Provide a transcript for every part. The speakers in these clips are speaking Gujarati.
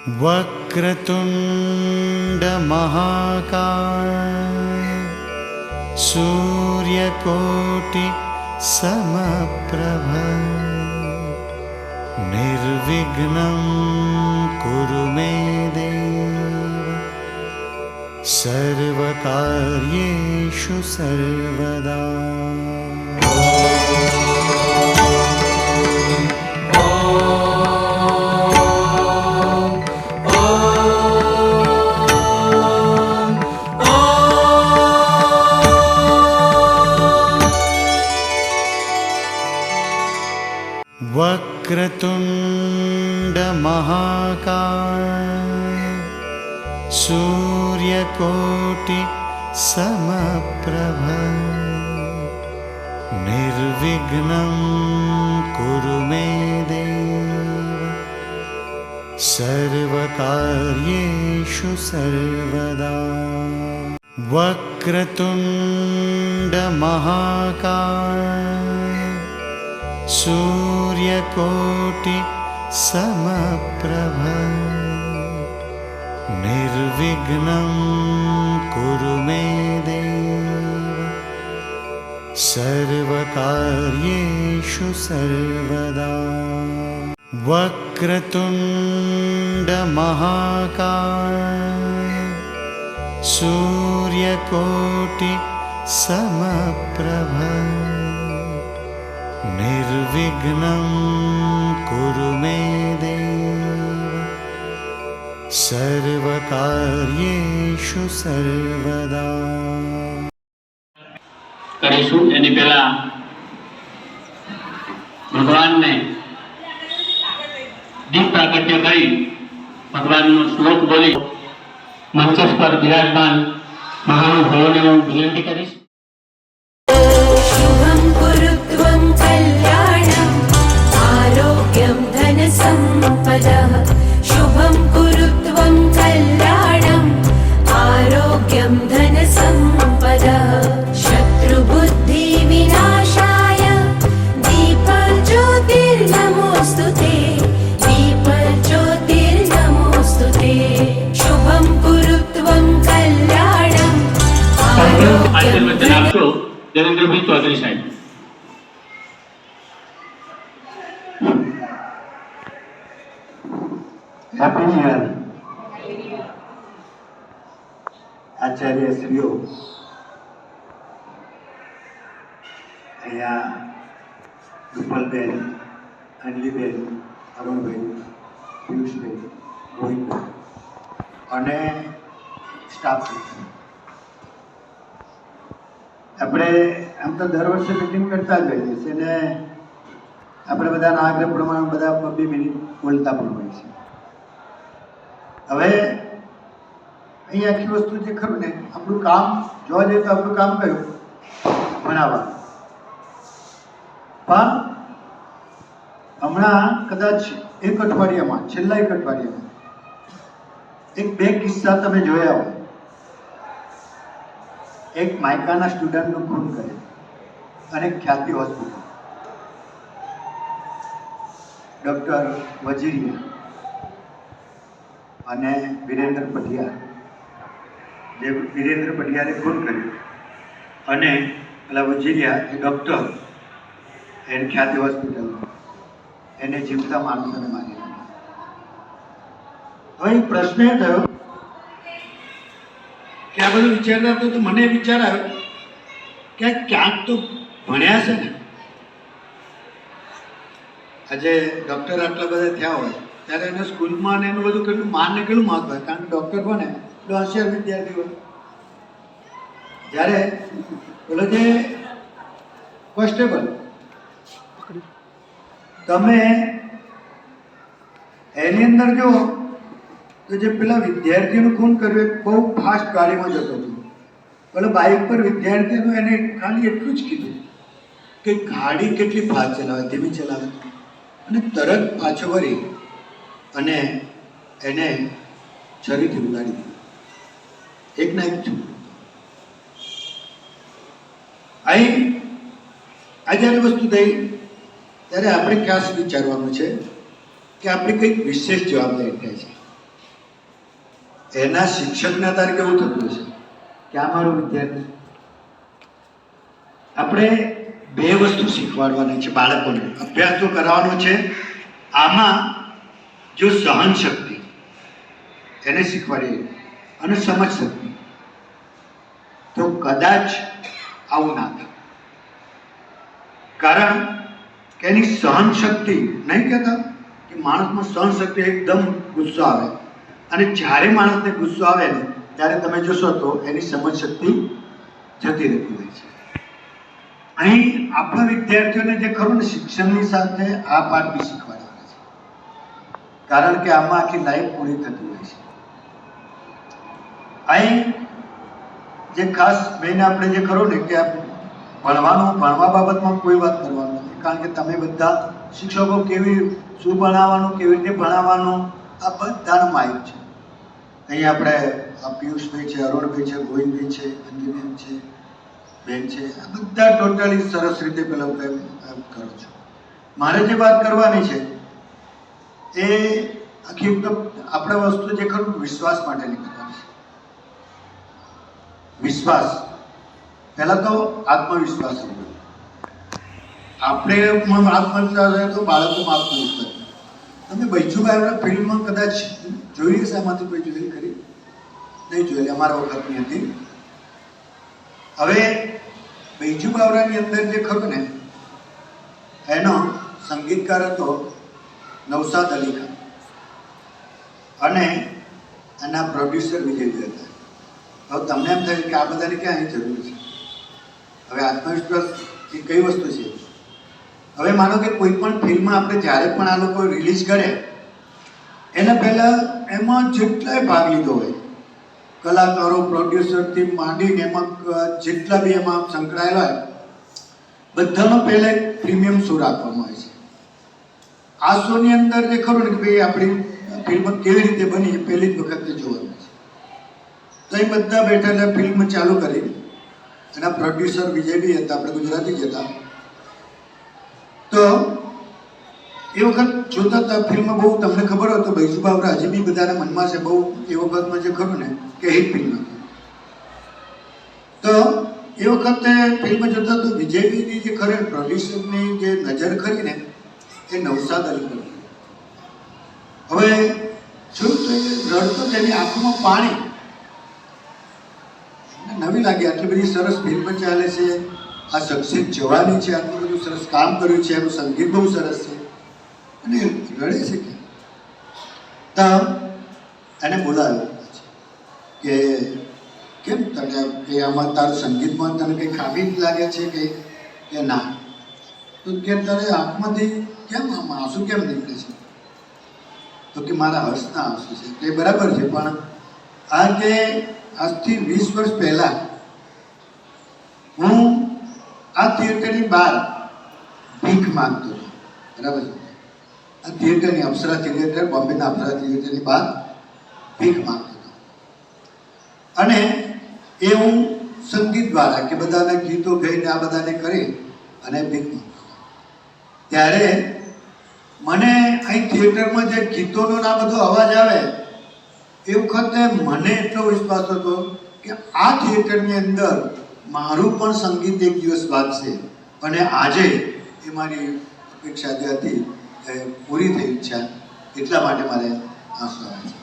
वक्रतुंड महाकाय सूर्यकोटि समप्रभ निर्विघ्नं कुरु मे देव सर्वकार्येषु सर्वदा। वक्रतुंड महाकाय सूर्यकोटि समप्रभ निर्विघ्नं कुरु मे देव सर्वकार्येषु सर्वदा। वक्रतुंड महाकाय सूर्यकोटि समप्रभ निर्विघ्नं कुरु मे देव सर्वकार्येषु सर्वदा। वक्रतुंड महाकाय सूर्यकोटि समप्रभ निर्विघ्नं कुरु मे देव सर्वकार्येषु सर्वदा। કરીશું એની પહેલા ભગવાનને દીપ પ્રાગટ્ય કરી ભગવાનનો શ્લોક બોલી મંચસ પર બિરાજમાન મહાનુભાવોને હું વિનંતી કરીશ. शुभं कुरुत्वं कल्याणम् आरोग्यं धनसम्पदः शुभं कुरुत्वं कल्याणम् आरोग्यं धनसम्पदः शत्रुबुद्धिविनाशाय दीपज्योतिर्नमोऽस्तुते दीपज्योतिर्नमोऽस्तुते शुभं कुरुत्वं कल्याणम् आरोग्यं દેવેન્દ્રભાઈ ચૌધરી સાહેબ. Happy new year. આચાર્ય શ્રીઓ અહીંયા રૂપલબેન, અનલીબેન, અરુણભાઈ, પિયુષભાઈ, રોહિતભાઈ અને સ્ટાફ. આપણે આમ તો દર વર્ષે મિટિંગ કરતા જ હોઈએ છીએ અને આપણે બધાના આગ્રહ પ્રમાણે બધા 2 મિનિટ બોલતા પણ હોય છે. હવે અહીં આખી વસ્તુ જે ખરું ને, આપણું કામ જોવા જઈએ તો આપણું કામ કયું ભણાવવા. પણ હમણાં કદાચ એક અઠવાડિયામાં, છેલ્લા એક અઠવાડિયામાં 1-2 કિસ્સા તમે જોયા હોય. એક માયકાના સ્ટુડન્ટનું ખૂન કરે અને ખ્યાતિ હોસ્પિટલ ડૉક્ટર વજીરિયા અને વિરેન્દ્ર પઢિયાર, જે વિરેન્દ્ર પઢિયારે ખૂન કર્યું અને પેલા વજીરિયા એ ડૉક્ટર એને ખ્યાતિ હોસ્પિટલમાં એને જીવતા માણસોને મારી નાખ્યા. હવે પ્રશ્ન એ થયો કે આ બધું વિચારતા હતો તો મને વિચાર આવ્યો કે ક્યાંક તો ભણ્યા છે ને. આજે ડૉક્ટર આટલા બધા થયા હોય ત્યારે એને સ્કૂલમાં ને એનું બધું કેટલું માનને કેટલું મહત્વ હોય, કારણ કે ડૉક્ટર કોને એટલો હોશિયાર વિદ્યાર્થી હોય. જ્યારે પેલો જે કોન્સ્ટેબલ, તમે એની અંદર જો તો જે પેલા વિદ્યાર્થીનું ખૂન કર્યું એ બહુ ફાસ્ટ ગાડીમાં જતો હતો. પેલો બાઇક પર વિદ્યાર્થીનું એને ખાલી એટલું જ કીધું કે ગાડી કેટલી ફાસ્ટ ચલાવે, ધીમી ચલાવે, અને તરત પાછો વળી અને એને છરીથી ઉડાડી દીધું. એક ના એક છું. અહીં આ જ્યારે વસ્તુ થઈ ત્યારે આપણે ખાસ વિચારવાનું છે કે આપણે કંઈક વિશેષ જવાબદારી થાય છે. એના શિક્ષકને અત્યારે કેવું થતું હશે કે આ મારો વિદ્યાર્થી. આપણે બે વસ્તુ શીખવાડવાની છે બાળકોને, અભ્યાસ તો કરાવવાનો છે. આમાં જો સહન શક્તિ એને શીખવાડીએ અને સમજ શક્તિ, તો કદાચ આવું ના થાય. કારણ કે એની સહન શક્તિ, નહીં કહેતા કે માણસમાં સહન શક્તિ એકદમ ગુસ્સો આવે, અને જ્યારે માણસને ગુસ્સો આવે ને ત્યારે તમે જોશો તો એની સમજ શક્તિ જતી રહેતી હોય છે. અહીં આપણા વિદ્યાર્થીઓને જે ખરું ને શિક્ષણની સાથે આ પાઠ બી શીખવાડવાના છે, કારણ કે આમાં આખી લાઈફ પૂરી થતી હોય છે. અહીં જે ખાસ મેઇન આપણે જે ખરું ને કે ભણવા બાબતમાં કોઈ વાત કરવાનું નથી, કારણ કે તમે બધા શિક્ષકો શું ભણાવવાનું, કેવી રીતે ભણાવવાનું, આ બધાનું માહિતી છે. અહીં આપણે પિયુષભાઈ છે, અરુણભાઈ છે, ગોવિંદભાઈ છે, અંજુબેન છે, બેન છે, આ બધા ટોટલી સરસ રીતે પેલા કરો છો. મારે જે વાત કરવાની છે એ આખી એકદમ આપણે વસ્તુ જે ખરું વિશ્વાસ માટેની કરવાની છે. વિશ્વાસ પહેલા તો આત્મવિશ્વાસ. આપણે આત્મવિશ્વાસ હોય તો બાળકોમાં આત્મવિશ્વાસ. તમે બૈજુભાઈ ફિલ્મમાં કદાચ જોઈ હશે, આમાંથી કોઈ જોઈ ખરી? નહીં જોયેલી, અમારા વખતની હતી. હવે બૈજુ બાવરાની અંદર જે ખરું ને એનો સંગીતકાર હતો નૌશાદ અલી ખાન, અને એના પ્રોડ્યુસર વિજયભાઈ હતા. હવે તમને એમ થાય કે આ બધાને ક્યાં અહીં જરૂર છે? હવે આત્મવિશ્વાસ એ કઈ વસ્તુ છે? હવે માનો કે કોઈ પણ ફિલ્મ આપણે જ્યારે પણ આ લોકો રિલીઝ કરે એના પહેલાં એમાં જેટલાય ભાગ લીધો હોય, કલાકારો, પ્રોડ્યુસરથી માંડીને એમાં જેટલા બી એમાં સંકળાયેલા હોય, બધાનો પહેલાં એક પ્રીમિયમ શો રાખવામાં આવે છે. આ શોની અંદર જે ખરું ને કે ભાઈ આપણી ફિલ્મ કેવી રીતે બની એ પહેલી જ વખતે જોવાનું છે. તો એ બધા બેઠેલા ફિલ્મ ચાલુ કરી. એના પ્રોડ્યુસર વિજય બી હતા, આપણે ગુજરાતી જ હતા. તો એ વખત જોતા હતા ફિલ્મ બહુ, તમને ખબર હોય તો બૈજુ બાવરા હજી બી બધાના મનમાં છે, બહુ એ વખતમાં જે ખરું ને કે હિટ ફિલ્મ હતી. તો એ વખતે ફિલ્મ જોતા તો વિજયબીની જે ખરે પ્રોડ્યુસરની જે નજર ખરી ને એ નૌશાદ અલી પર. હવે જોયું તો એ રડતો તેની આંખોમાં પાણી. નવી લાગી, આટલી બધી સરસ ફિલ્મ ચાલે છે, આ શખ્સિયત જવાની છે, આટલું બધું સરસ કામ કર્યું છે, એનું સંગીત બહુ સરસ છે, અને રડે છે. તો એને બોલાવ્યો કે કેમ તને કે આમાં તારું સંગીતમાં તને કંઈ ખામી લાગે છે કે ના? તો કે તારે આંખમાંથી કેમ આમાં આંસુ કેમ નીકળે છે? તો કે મારા હર્ષના આંસુ છે. તે બરાબર છે, પણ આ કે આજથી 20 વર્ષ પહેલાં હું આ થિયેટરની બહાર ભીખ માંગતો હતો. બરાબર છે? આ થિયેટરની અપ્સરા થિયેટર, બોમ્બેના અપ્સરા થિયેટરની બહાર ભીખ માંગતો હતો. અને એ હું સંગીત દ્વારા કે બધાના ગીતો ગાઈને આ બધાને કરી અને ભીખ માંગતો. ત્યારે મને અહીં થિયેટરમાં જે ગીતોનો આ બધો અવાજ આવે એ વખતે મને એટલો વિશ્વાસ હતો કે આ થિયેટરની અંદર મારું પણ સંગીત એક દિવસ વાગશે. અને આજે એ મારી અપેક્ષા જે હતી એ પૂરી થઈ ઈચ્છા, એટલા માટે મારે આંસુ આવે છે.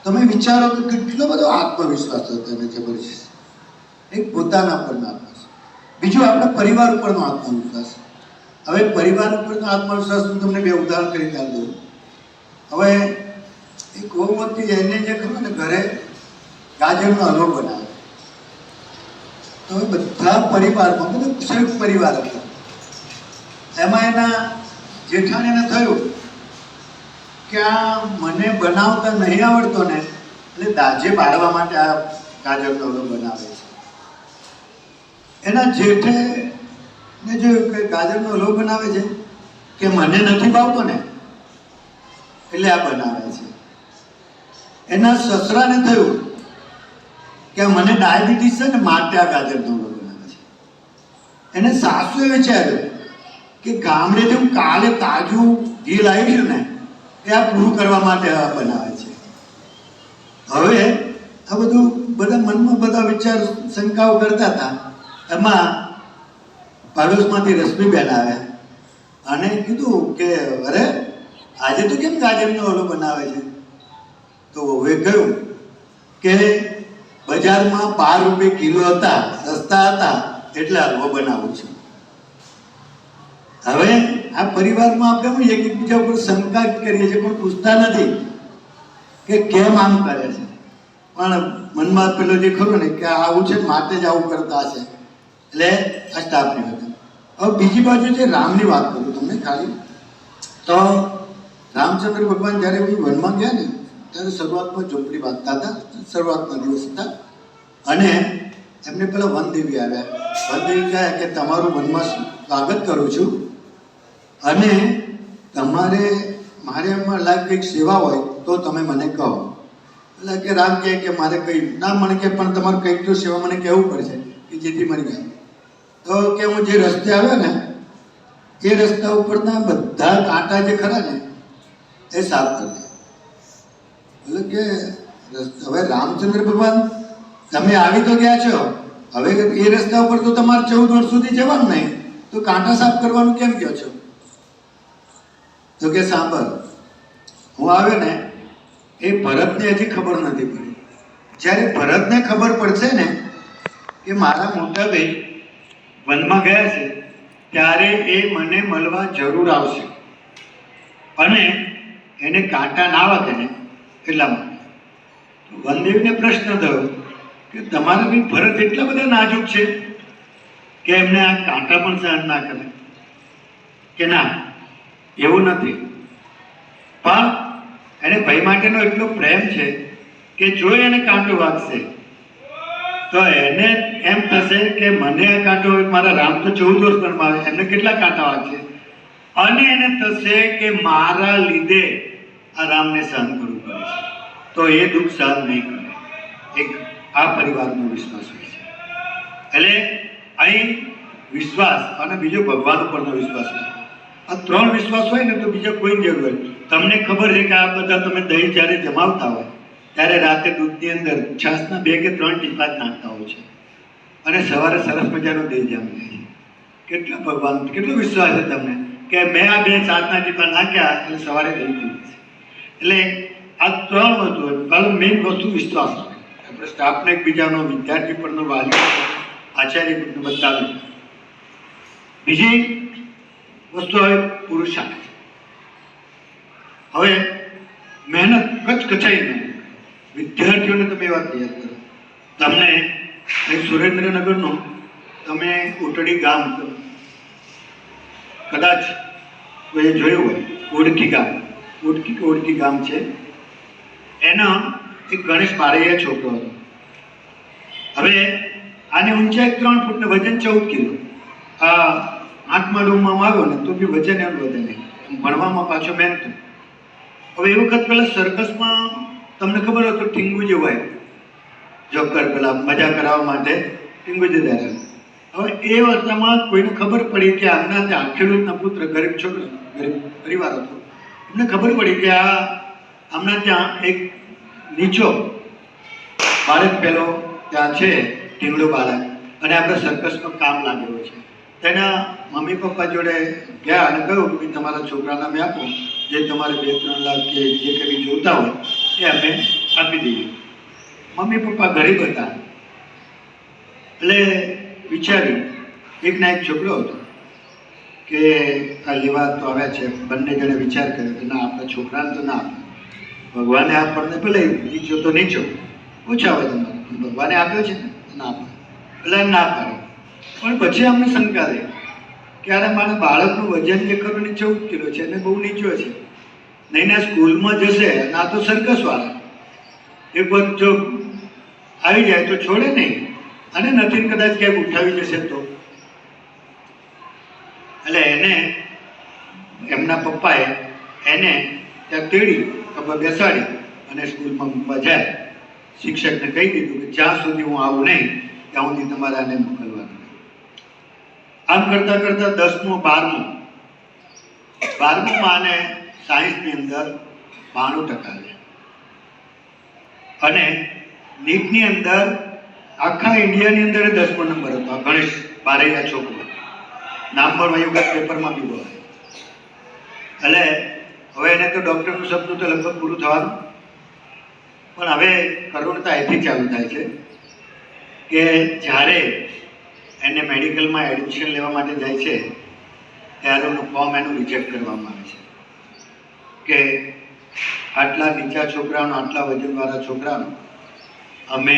તમે વિચારો કે કેટલો બધો આત્મવિશ્વાસ હતો એને, જબરજસ્ત. એક પોતાના પરનો આત્મવિશ્વાસ, બીજું આપણા પરિવાર ઉપરનો આત્મવિશ્વાસ. હવે પરિવાર ઉપરનો આત્મવિશ્વાસ હું તમને બે ઉદાહરણ કરીને આપી દઉં. હવે એક વહુ હતી, એને જે ખરું ને ઘરે ગાજરનો હલવો બનાવે. તો હવે બધા પરિવારમાં, બધું સંયુક્ત પરિવાર હતો, એમાં એના જેઠાણીને થયું કે આ મને બનાવતા નહીં આવડતો ને, એટલે દાજે બાળવા માટે આ ગાજરનો હલવો બનાવે છે. એના જેઠે ને જોયું કે ગાજરનો હલવો બનાવે છે કે મને નથી ભાવતો ને એટલે આ બનાવે છે. એના સસરાને થયું કે મને ડાયાબિટીસ છે ને માટે આ ગાજરનો હલવો બનાવે છે. એને સાસુએ વિચાર્યું કે ગામડેથી હું કાલે તાજું ઘી લાવી છું ને એ આ પૂરું કરવા માટે આ બનાવે છે. હવે આ બધું બધા મનમાં બધા વિચાર શંકાઓ કરતા હતા. એમાં પાડોશમાંથી રશ્મિબેન આવ્યા અને કીધું કે અરે આજે તો કેમ ગાજરનો હલવો બનાવે છે? તો હવે કહ્યું કે બજારમાં 12 રૂપિયા કિલો હતા, સસ્તા હતા, એટલે હલવો બનાવું છું. હવે આ પરિવારમાં આપણે હું એકબીજા ઉપર શંકા કરીએ છીએ પણ પૂછતા નથી કે કેમ આમ કરે છે. પણ મનમાં પેલો જે ખરું ને કે આવું છે માટે જ આવું કરતા હશે, એટલે આ સ્ટાફની વાત. હવે બીજી બાજુ જે રામની વાત કરું તમને ખાલી, તો રામચંદ્ર ભગવાન જ્યારે વનમાં ગયા ને ત્યારે શરૂઆતમાં ઝૂંપડી બાંધતા હતા, શરૂઆતના દિવસ હતા, અને એમને પેલા વનદેવી આવ્યા. વનદેવી કહે કે તમારું વનમાં સ્વાગત કરું છું અને તમારે મારે એમાં કંઈક સેવા હોય તો તમે મને કહો. એટલે કે રામ કહે કે મારે કંઈ ના, મને કે પણ તમારે કંઈક તો સેવા મને કહેવું પડશે કે જેથી મરી જાય. તો કે હું જે રસ્તે આવ્યો ને એ રસ્તા ઉપરના બધા કાંટા જે ખરા ને એ સાફ કરી દે. એટલે કે હવે રામચંદ્ર ભગવાન તમે આવી તો ગયા છો, હવે એ રસ્તા ઉપર તો તમારે 14 વર્ષ સુધી જવાનું નહીં, તો કાંટા સાફ કરવાનું કેમ કહો છો? તો કે સાંભળ, હું આવ્યો ને એ ભરતને હજી ખબર નથી પડી. જ્યારે ભરતને ખબર પડશે ને કે મારા મોટા ભાઈ વનમાં ગયા છે ત્યારે એ મને મળવા જરૂર આવશે અને એને કાંટા ના વાગે ને એટલા માટે. વનદેવીને પ્રશ્ન થયો કે તમારા ભાઈ ભરત એટલા બધા નાજુક છે કે એમને આ કાંટા પણ સહન ના કરે? કે ના, એવું નથી, પણ એને ભાઈ માટેનો એટલો પ્રેમ છે કે જો એને કાંટો વાગશે તો એને એમ થશે કે મને આ કાંટો, મારા રામ તો 14 વર્ષ વનમાં આવે, એમને કેટલા કાંટા વાગશે, અને એને થશે કે મારા લીધે આ રામને સહન કરવું પડે છે, તો એ દુઃખ સહન નહીં કરે. એક આ પરિવારનો વિશ્વાસ હોય છે. એટલે અહીં વિશ્વાસ અને બીજો ભગવાન ઉપરનો વિશ્વાસ હોય. આ 3 વિશ્વાસ હોય ને તો બીજા કોઈ જરૂર હોય. તમને ખબર છે કે આ બધા તમે દહીં જ્યારે જમાવતા હોય ત્યારે રાતે દૂધની અંદર છાશના 2 કે 3 ટીપા જ નાખતા હોય છે અને સવારે સરસ મજાનું દહીં જામી જાય છે. કેટલો ભગવાન, કેટલો વિશ્વાસ છે તમને કે મેં આ 2 છાશના ટીપા નાખ્યા એટલે સવારે દહીં થઈ જશે. એટલે આ 3 વસ્તુ હોય. કારણ મેઇન વસ્તુ વિશ્વાસ હોય. આપણે સ્ટાફને એકબીજાનો, વિદ્યાર્થી પરનો, વાલીઓ, આચાર્ય બતાવ્યું. બીજી વસ્તુ હવે પુરુષાર્થ. હવે મહેનત કચકચાઈ નહીં. વિદ્યાર્થીઓને તમે વાત યાદ કરો, તમને સુરેન્દ્રનગરનું તમે ઉટડી ગામ કદાચ કોઈ જોયું હોય, ઓળખી ગામ, ઓળખી ગામ છે. એના એક ગણેશ બારૈયા છોકરો હતો. હવે આની ઊંચાઈ 3 ફૂટ ને વજન 14 કિલો. આ 8મા 9માં આવ્યો ને તો બી વજન એમ વધે નહીં, ભણવામાં પાછો મહેનત. હવે એ વખત પેલા સર્કસમાં તમને ખબર હોય તો ટીંગુ જે હોય, જોકર પેલા મજા કરાવવા માટે ટીંગુ જે દે. હવે એ વાર્તામાં કોઈને ખબર પડી કે આમના ત્યાં ખેડૂતના પુત્ર, ગરીબ છોકરો, ગરીબ પરિવાર હતો, એમને ખબર પડી કે આ આમના ત્યાં એક નીચો બાળક પેલો ત્યાં છે, ટીંગડો બાળક, અને આપણે સર્કસમાં કામ લાગેલો છે. તેના મમ્મી પપ્પા જોડે ગયા અને કહ્યું કે તમારા છોકરાના મેં આપો, જે તમારે 2-3 લાખ કે જે કંઈ જોતા હોય એ અમે આપી દઈએ. મમ્મી પપ્પા ગરીબ હતા એટલે વિચાર્યું, એકના એક છોકરો હતો કે આ લેવા તો આવ્યા છે, બંને જણે વિચાર કર્યો કે ના, આપણા છોકરાને તો ના આપે, ભગવાને આપણને ભલે નીચો તો નીચો, ઓછા હોય તમારે, ભગવાને આપ્યો છે ને, ના આપે. એટલે ના પાડે. પણ પછી અમને શંકા રહી કે અરે મારા બાળકનું વજન જે ખરું ને 14 કિલો છે અને બહુ નીચો છે, નહીં ના સ્કૂલમાં જશે, ના તો સર્કસવાળા એક વખત જો આવી જાય તો છોડે નહીં, અને નથી કદાચ ક્યાંક ઉઠાવી જશે તો. એટલે એને એમના પપ્પાએ એને ત્યાં તેડી બેસાડી અને સ્કૂલમાં મૂકવા જાય. શિક્ષકને કહી દીધું કે જ્યાં સુધી હું આવું નહીં ત્યાં સુધી તમારે આને મોકલવાનું. આમ કરતાં કરતાં 10મું 12મું આને સાયન્સની અંદર 92% લે. અને નીટની અંદર આખા ઇન્ડિયાની અંદર 10મો નંબર હતો આ ગણેશ બારૈયા છોકરો. નામ પણ વયું પેપરમાં બી બોલે. એટલે હવે એને તો ડૉક્ટરનું સપનું તો લગભગ પૂરું થવાનું, પણ હવે કરુણતા અહીંથી ચાલુ થાય છે કે જ્યારે એને મેડિકલમાં એડમિશન લેવા માટે જાય છે ત્યારે એનું ફોર્મ એનું રિજેક્ટ કરવામાં આવે છે કે આટલા નીચા છોકરાઓનો, આટલા વજનવાળા છોકરાનો અમે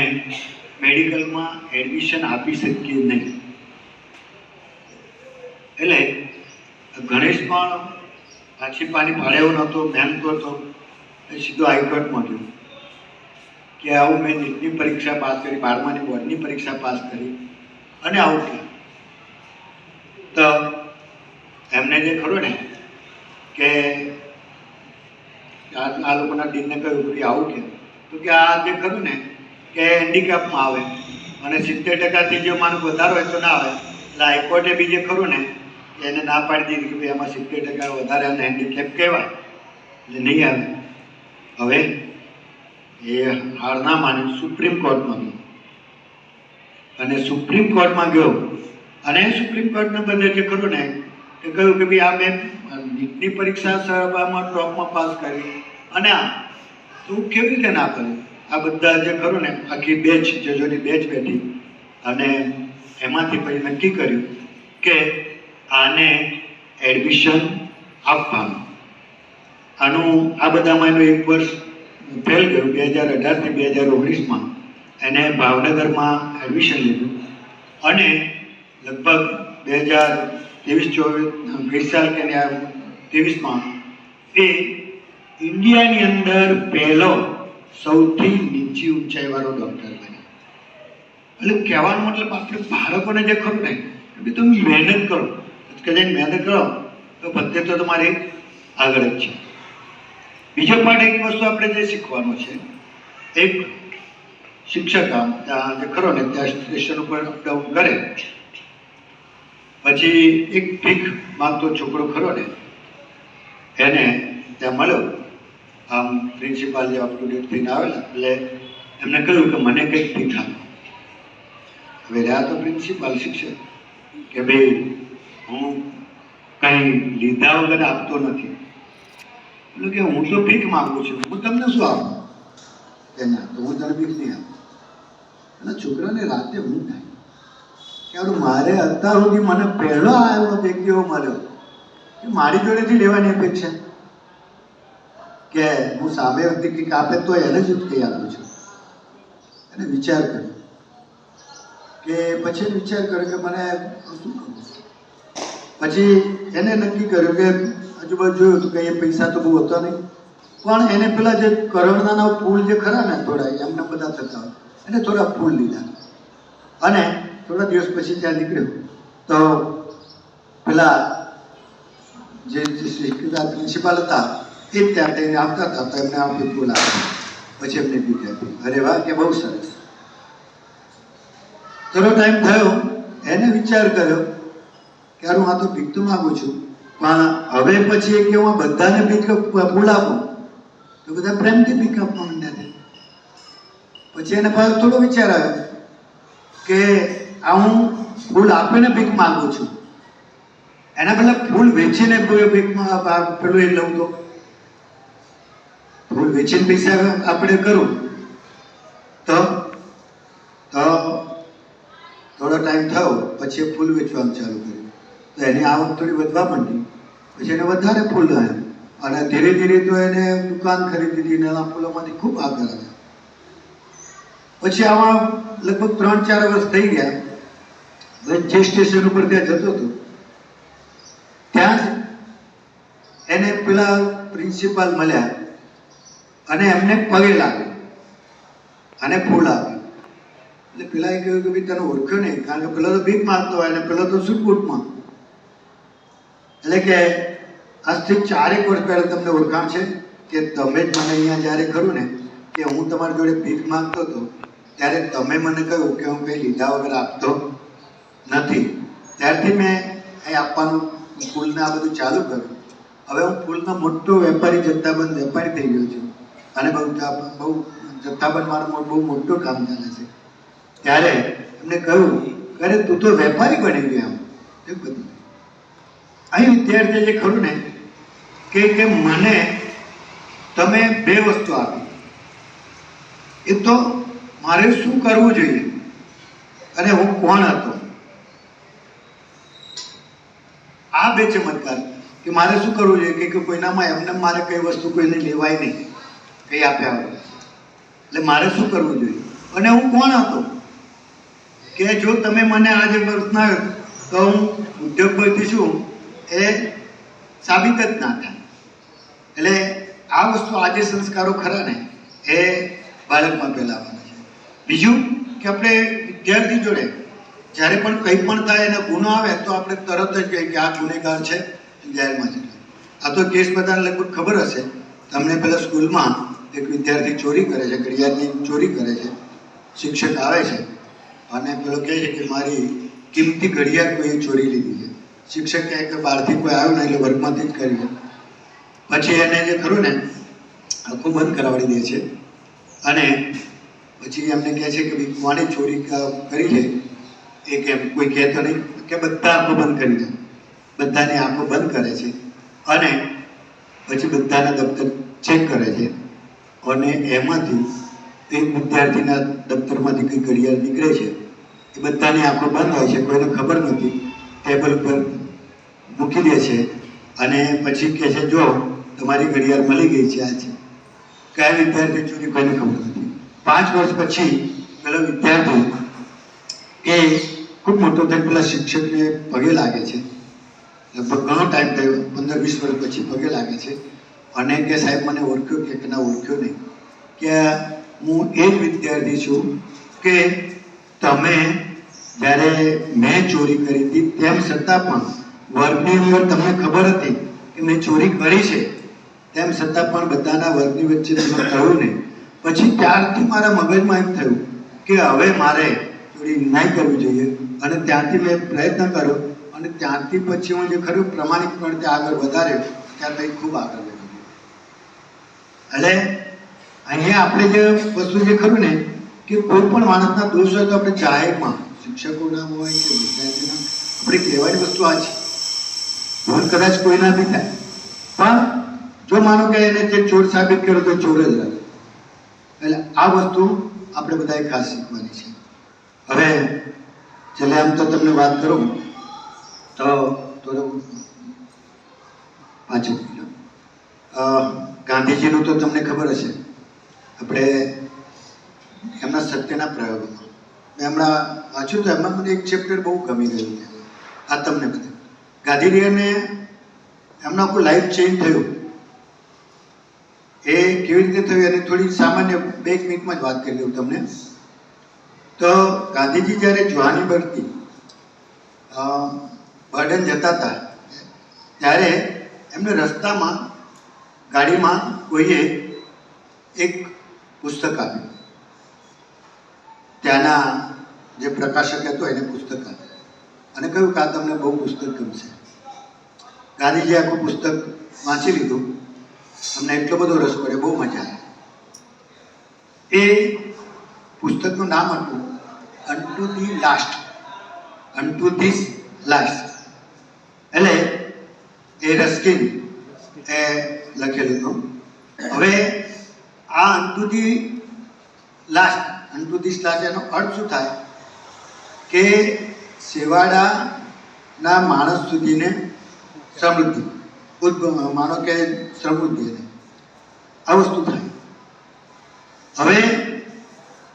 મેડિકલમાં એડમિશન આપી શકીએ નહીં. એટલે ગણેશ પણ પાછી પાણી પાડે એવો નહોતો, મહેનત હતો. એ સીધો હાઈકોર્ટમાં ગયો કે આવું મેં નીટની પરીક્ષા પાસ કરી, 12માની બોર્ડની પરીક્ષા પાસ કરી અને આવું થયું. તો એમને જે ખરું ને કે આ લોકોના ડીનને કહ્યું કે આવું કેમ, તો કે આ જે ખરું ને કે હેન્ડીકેપમાં આવે અને 70%થી જો માનો વધારો હોય તો ના આવે. એટલે હાઈકોર્ટે બી જે ખરું ને એને ના પાડી દીધી કે ભાઈ આમાં 70% વધારે અને હેન્ડીકેપ કહેવાય એટલે નહીં આવે. હવે એ હાર ના માની સુપ્રીમ કોર્ટમાં ગયો અને સુપ્રીમ કોર્ટમાં ગયો અને સુપ્રીમ કોર્ટને બધે જે ખરું ને એ કહ્યું કે ભાઈ આ મેં નીટની પરીક્ષા સભામાં ટોપમાં પાસ કરી અને આ તું કેવી રીતે ના કર્યું. આ બધા જે ખરું ને આખી બેચ, જજોની બેચ બેઠી અને એમાંથી પછી નક્કી કર્યું કે આને એડમિશન આપવાનું. આનું આ બધામાં એનું 1 વર્ષ ફેલ ગયું. 2018થી 2019માં એને ભાવનગરમાં એડમિશન લીધું અને લગભગ 2023-24 ગઈ સાલ કે 23માં એ ઇન્ડિયાની અંદર પહેલો સૌથી નીચી ઊંચાઈવાળો ડૉક્ટર બન્યો. એટલે કહેવાનો મતલબ આપણે બાળકોને જે ખરું ને કે તમે મહેનત કરો, કે જઈને મહેનત કરો તો બધે તો તમારે આગળ જ છે. બીજો પાઠ એક વસ્તુ આપણે જે શીખવાનો છે, એક શિક્ષક આમ ત્યાં જે ખરો ને ત્યાં સ્ટેશન ઉપર અપડાઉન કરે, પછી એક ભીખ માંગતો છોકરો ખરો ને એને ત્યાં મળ્યો. આમ પ્રિન્સિપાલ જે અપ ટુ ડેટ થઈને આવેલા એટલે એમને કહ્યું કે મને કંઈક ભીખ આપો. હવે રહ્યા તો પ્રિન્સિપાલ શિક્ષક કે ભાઈ હું કંઈ લીધા વગર આપતો નથી. એટલે કે હું તો ભીખ માગું છું, હું તમને શું આપું? એના તો હું તને ભીખ નહીં આપું. અને છોકરાને રાતે હું થાય કે મારે અત્યાર સુધી મને પહેલો આવ્યો વ્યક્તિ એવો મળ્યો કે મારી જોડેથી લેવાની અપેક્ષા કે હું સામે વ્યક્તિ કંઈક આપે તો એને જ કંઈ આપું છું. એને વિચાર કર્યો કે પછી વિચાર કર્યો કે મને શું કરું. પછી એને નક્કી કર્યું કે આજુબાજુ જોયું હતું કે એ પૈસા તો બહુ હતા નહીં, પણ એને પેલા જે કરણના ફૂલ જે ખરા ને થોડા એમને બધા થતા હોય એને થોડા ફૂલ લીધા અને થોડા દિવસ પછી ત્યાં નીકળ્યો તો પેલા જે પ્રિન્સિપાલ હતા એ ત્યાં થઈને આવતા હતા તો એમને આપ્યું ફૂલ આપ્યું. પછી એમને ભીખ આપી. અરે વાહ, કે બહુ સરસ. થોડો ટાઈમ થયો, એને વિચાર કર્યો કે હું આ તો ભીખ તો માગું છું, પણ હવે પછી કે હું બધાને ભીખ ફૂલ આપું તો બધા પ્રેમથી ભીખ આપવા માંડ્યા. પછી એને પાછો થોડો વિચાર આવ્યો કે આ હું ફૂલ આપીને ભીખ માગું છું, એના પહેલાં ફૂલ વેચીને ભીખમાં પેલું એ લઉં તો ફૂલ વેચીને પૈસા આપણે કરું તો થોડો ટાઈમ થયો પછી એ ફૂલ વેચવાનું ચાલુ કર્યું તો એની આવક થોડી વધવા માંડી. પછી એને વધારે ફૂલ આવ્યા અને ધીરે ધીરે તો એને દુકાન ખરીદી દીધી, નાના ફૂલોમાંથી ખૂબ આગળ આવ્યા. પછી આમાં લગભગ 3-4 વર્ષ થઈ ગયા. જે સ્ટેશન ઉપર ત્યાં જતો હતો ત્યાં જ એને પેલા પ્રિન્સિપાલ મળ્યા અને એમને પગે લાગ્યા અને ફૂલ આપ્યું. એટલે પેલા એ કહ્યું કે ભાઈ તને ઓળખ્યો નહીં, કારણ કે પેલો તો ભીખ માંગતો હોય અને પેલો તો સૂટબૂટમાં. એટલે કે આજથી 4 વર્ષ પહેલાં તમને ઓળખાણ છે કે તમે જ મને અહીંયા જ્યારે ખરું ને કે હું તમારી જોડે ભીખ માંગતો હતો ત્યારે તમે મને કહ્યું કે હું કંઈ લીધા વગર આપતો નથી. ત્યારથી મેં અહીં આપવાનું ફૂલને આ બધું ચાલુ કર્યું. હવે હું ફૂલનો મોટો વેપારી, જથ્થાબંધ વેપારી થઈ ગયો છું અને બહુ જથ્થાબંધ મારું બહુ મોટું કામ ચાલે છે, ત્યારે એમને કહ્યું કે અરે તું તો વેપારી બની ગયો. આમ એ બધું અહીં વિદ્યાર્થી જે ખરું ને કે મને તમે બે વસ્તુ આપી, એ તો મારે શું કરવું જોઈએ અને હું કોણ હતો. આ બે ચમત્કાર કે મારે શું કરવું જોઈએ કે કોઈનામાં એમને મારે કઈ વસ્તુ કોઈને લેવાય નહીં, કઈ આપ્યા વગર. એટલે મારે શું કરવું જોઈએ અને હું કોણ હતો કે જો તમે મને આ જે પ્રશ્ન આવ્યો તો હું ઉદ્યોગપતિ છું એ સાબિત જ ના થાય. એટલે આ વસ્તુ આજે સંસ્કારો ખરા ને એ બાળકમાં ફેલાવવાના છે. બીજું કે આપણે વિદ્યાર્થી જોડે જ્યારે પણ કંઈ પણ થાય એને ગુનો આવે તો આપણે તરત જ કહીએ કે આ ગુનેગાર છે, જાહેરમાં છે. આ તો કેસ બધાને લગભગ ખબર હશે. તમને પહેલાં સ્કૂલમાં એક વિદ્યાર્થી ચોરી કરે છે, ઘડિયાળની ચોરી કરે છે, શિક્ષક આવે છે અને પેલો કહે છે કે મારી કિંમતી ઘડિયાળ કોઈએ ચોરી લીધી છે. શિક્ષક કહે કે બહારથી કોઈ આવ્યું ને એટલે વર્ગમાંથી જ કરી છે. પછી એને જે ખરું ને આખું બંધ કરાવડી દે છે અને પછી એમને કહે છે કે કોણે ચોરી કરી છે એ કેમ કોઈ કહેતો નહીં કે બધા આંખો બંધ કરી દે. બધાની આંખો બંધ કરે છે અને પછી બધાના દફતર ચેક કરે છે અને એમાંથી એક વિદ્યાર્થીના દફતરમાંથી કંઈ ઘડિયાળ નીકળે છે. એ બધાની આંખો બંધ હોય છે, કોઈને ખબર નથી. ટેબલ પર મૂકી દે છે અને પછી કહે છે જો તમારી ઘડિયાળ મળી ગઈ છે. આ છે કયા વિદ્યાર્થી ચોરી કોઈને ખબર નથી. 5 વર્ષ પછી પેલો વિદ્યાર્થી એ ખૂબ મોટો થઈ પેલા શિક્ષકને પગે લાગે છે. લગભગ ઘણો ટાઈમ થયો, 15-20 વર્ષ પછી પગે લાગે છે અને કે સાહેબ મને ઓળખ્યો કે ના ઓળખ્યો નહીં, કે હું એ જ વિદ્યાર્થી છું કે તમે જ્યારે મેં ચોરી કરી હતી તેમ છતાં પણ વર્ગની અંદર તમને ખબર હતી કે મેં ચોરી કરી છે, તેમ છતાં પણ બધાના વર્ગની વચ્ચે તમે કહ્યું નહીં. પછી ત્યારથી મારા મગજમાં એમ થયું કે હવે મારે ચોરી નહીં કરવી જોઈએ અને ત્યાંથી મેં પ્રયત્ન કર્યો અને ત્યાંથી પછી હું જે ખરું પ્રમાણિકપણે આગળ વધાર્યો ત્યારથી ખૂબ આગળ વધ્યો. એટલે અહીંયા આપણે જે વસ્તુ જે ખરું ને કે કોઈ પણ માણસના દોષ હોય તો આપણે જાહેરમાં શિક્ષકોના હોય કે વિદ્યાર્થીના આપણે કહેવાની વસ્તુ આ છે. ભૂલ કદાચ કોઈના બી થાય પણ જો માનો કે એને જે ચોર સાબિત કર્યો તો ચોર જ રહે. એટલે આ વસ્તુ આપણે બધાએ ખાસ શીખવાની છે. હવે છેલ્લે આમ તો તમને વાત કરું તો થોડું પાછું ગાંધીજીનું તો તમને ખબર હશે. આપણે એમના સત્યના પ્રયોગોમાં મેં હમણાં વાંચ્યું તો એમાં મને એક ચેપ્ટર બહુ ગમી ગયું છે. આ તમને બધા ગાંધીજીને એમનું આખું લાઈફ ચેન્જ થયું. એ કેવી રીતે થયું એની થોડી સામાન્ય 2 મિનિટમાં જ વાત કરી દઉં તમને. તો ગાંધીજી જ્યારે જોહાનિબર્ગથી બર્ડન જતા હતા ત્યારે એમને રસ્તામાં ગાડીમાં કોઈએ એક પુસ્તક આપ્યું. ત્યાંના જે પ્રકાશક હતો એને પુસ્તક આપ્યું અને કહ્યું કે આ તમને બહુ પુસ્તક ગમશે. ગાંધીજીએ આખું પુસ્તક વાંચી લીધું. અમને એટલો બધો રસ પડ્યો, બહુ મજા આવી. એ પુસ્તકનું નામ હતું અન્ટુ ધી લાસ્ટ. અન્ટુ ધીસ લાસ્ટ એટલે એ રસ્કિન એ લખેલું હતું. હવે આ અન્ટુ ધી લાસ્ટ, અન્ટુ ધીસ લાસ્ટ એનો અર્થ શું થાય કે છેવાડાના માણસ સુધીને સમૃદ્ધિ, માનો કે સમૃદ્ધિ આ વસ્તુ થાય. હવે